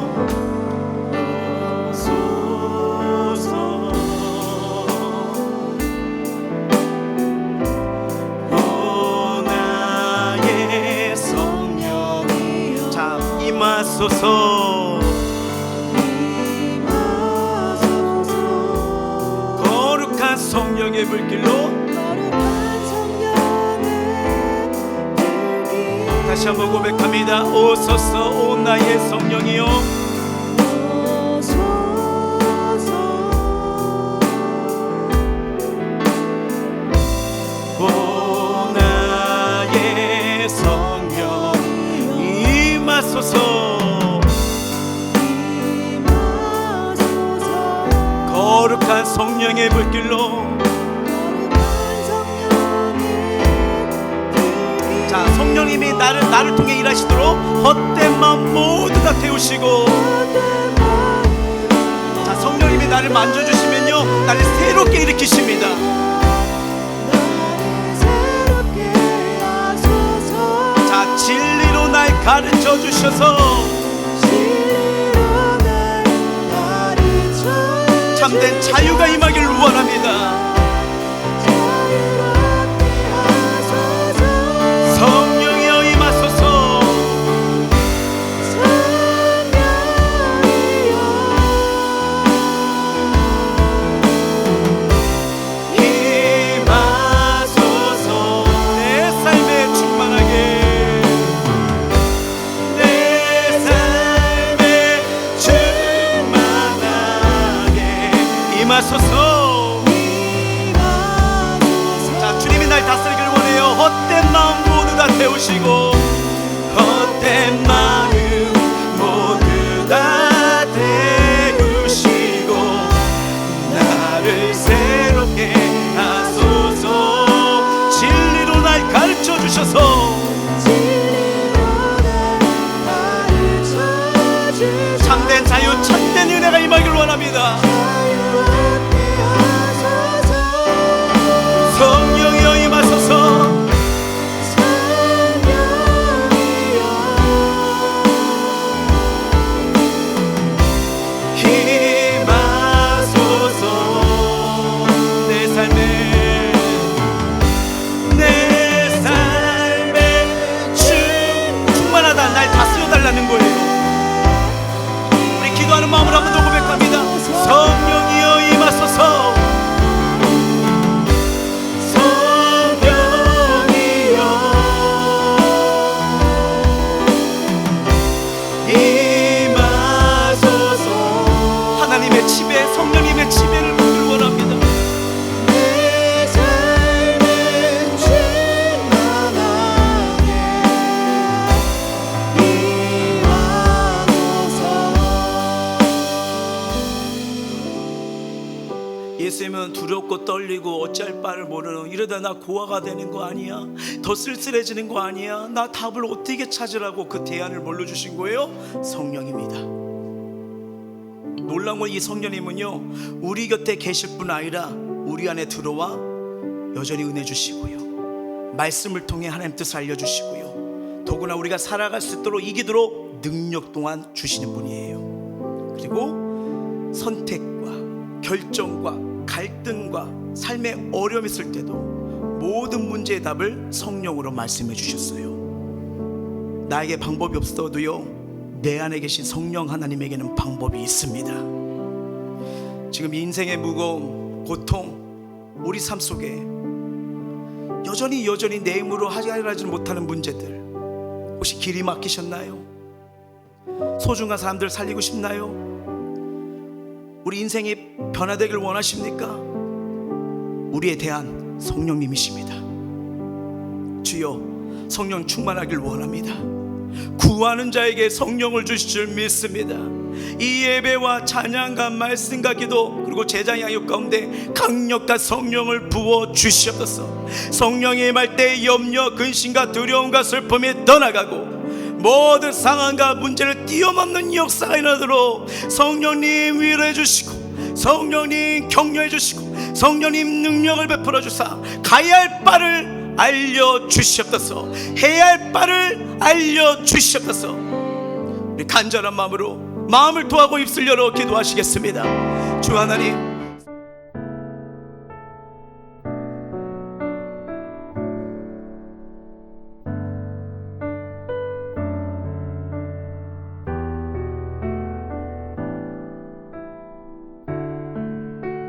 임하소서. 거룩한 성령의 불길로, 다시 한번 고백합니다. 오소서 온 나의 성령이여, 오 나의 성령 임하소서. 거룩한 성령의 불길로. 자, 성령님이 나를 통해 일하시도록 헛된 마음 모두 다 태우시고, 자, 성령님이 나를 만져주시면요 나를 새롭게 일으키십니다. 자, 진리로 날 가르쳐 주셔서 참된 자유가 임하기를 원합니다. 성령이여 임하소서. 임하소서. 내 삶에 충만하게, 내 삶에 충만하게 임하소서. 두렵고 떨리고 어찌할 바를 모르는, 이러다 나 고아가 되는 거 아니야? 더 쓸쓸해지는 거 아니야? 나 답을 어떻게 찾으라고 그 대안을 뭘로 주신 거예요? 성령입니다. 놀라운 건 이 성령님은요, 우리 곁에 계실 뿐 아니라 우리 안에 들어와 여전히 은혜 주시고요, 말씀을 통해 하나님 뜻을 알려주시고요, 더구나 우리가 살아갈 수 있도록 이기도록 능력 또한 주시는 분이에요. 그리고 선택과 결정과 갈등과 삶의 어려움이 있을 때도 모든 문제의 답을 성령으로 말씀해 주셨어요. 나에게 방법이 없어도요, 내 안에 계신 성령 하나님에게는 방법이 있습니다. 지금 인생의 무거움, 고통, 우리 삶 속에 여전히 내 힘으로 해결하지 못하는 문제들, 혹시 길이 막히셨나요? 소중한 사람들 살리고 싶나요? 우리 인생이 변화되길 원하십니까? 우리에 대한 성령님이십니다. 주여, 성령 충만하길 원합니다. 구하는 자에게 성령을 주실 줄 믿습니다. 이 예배와 찬양과 말씀과 기도 그리고 제장 양육 가운데 강력한 성령을 부어 주시옵소서. 성령이 임할 때 염려, 근심과 두려움과 슬픔이 떠나가고 모든 상황과 문제를 뛰어넘는 역사가 일어나도록 성령님 위로해 주시고, 성령님 격려해 주시고, 성령님 능력을 베풀어 주사 가야 할 바를 알려주시옵소서. 해야 할 바를 알려주시옵소서. 우리 간절한 마음으로 마음을 토하고 입술 열어 기도하시겠습니다. 주 하나님,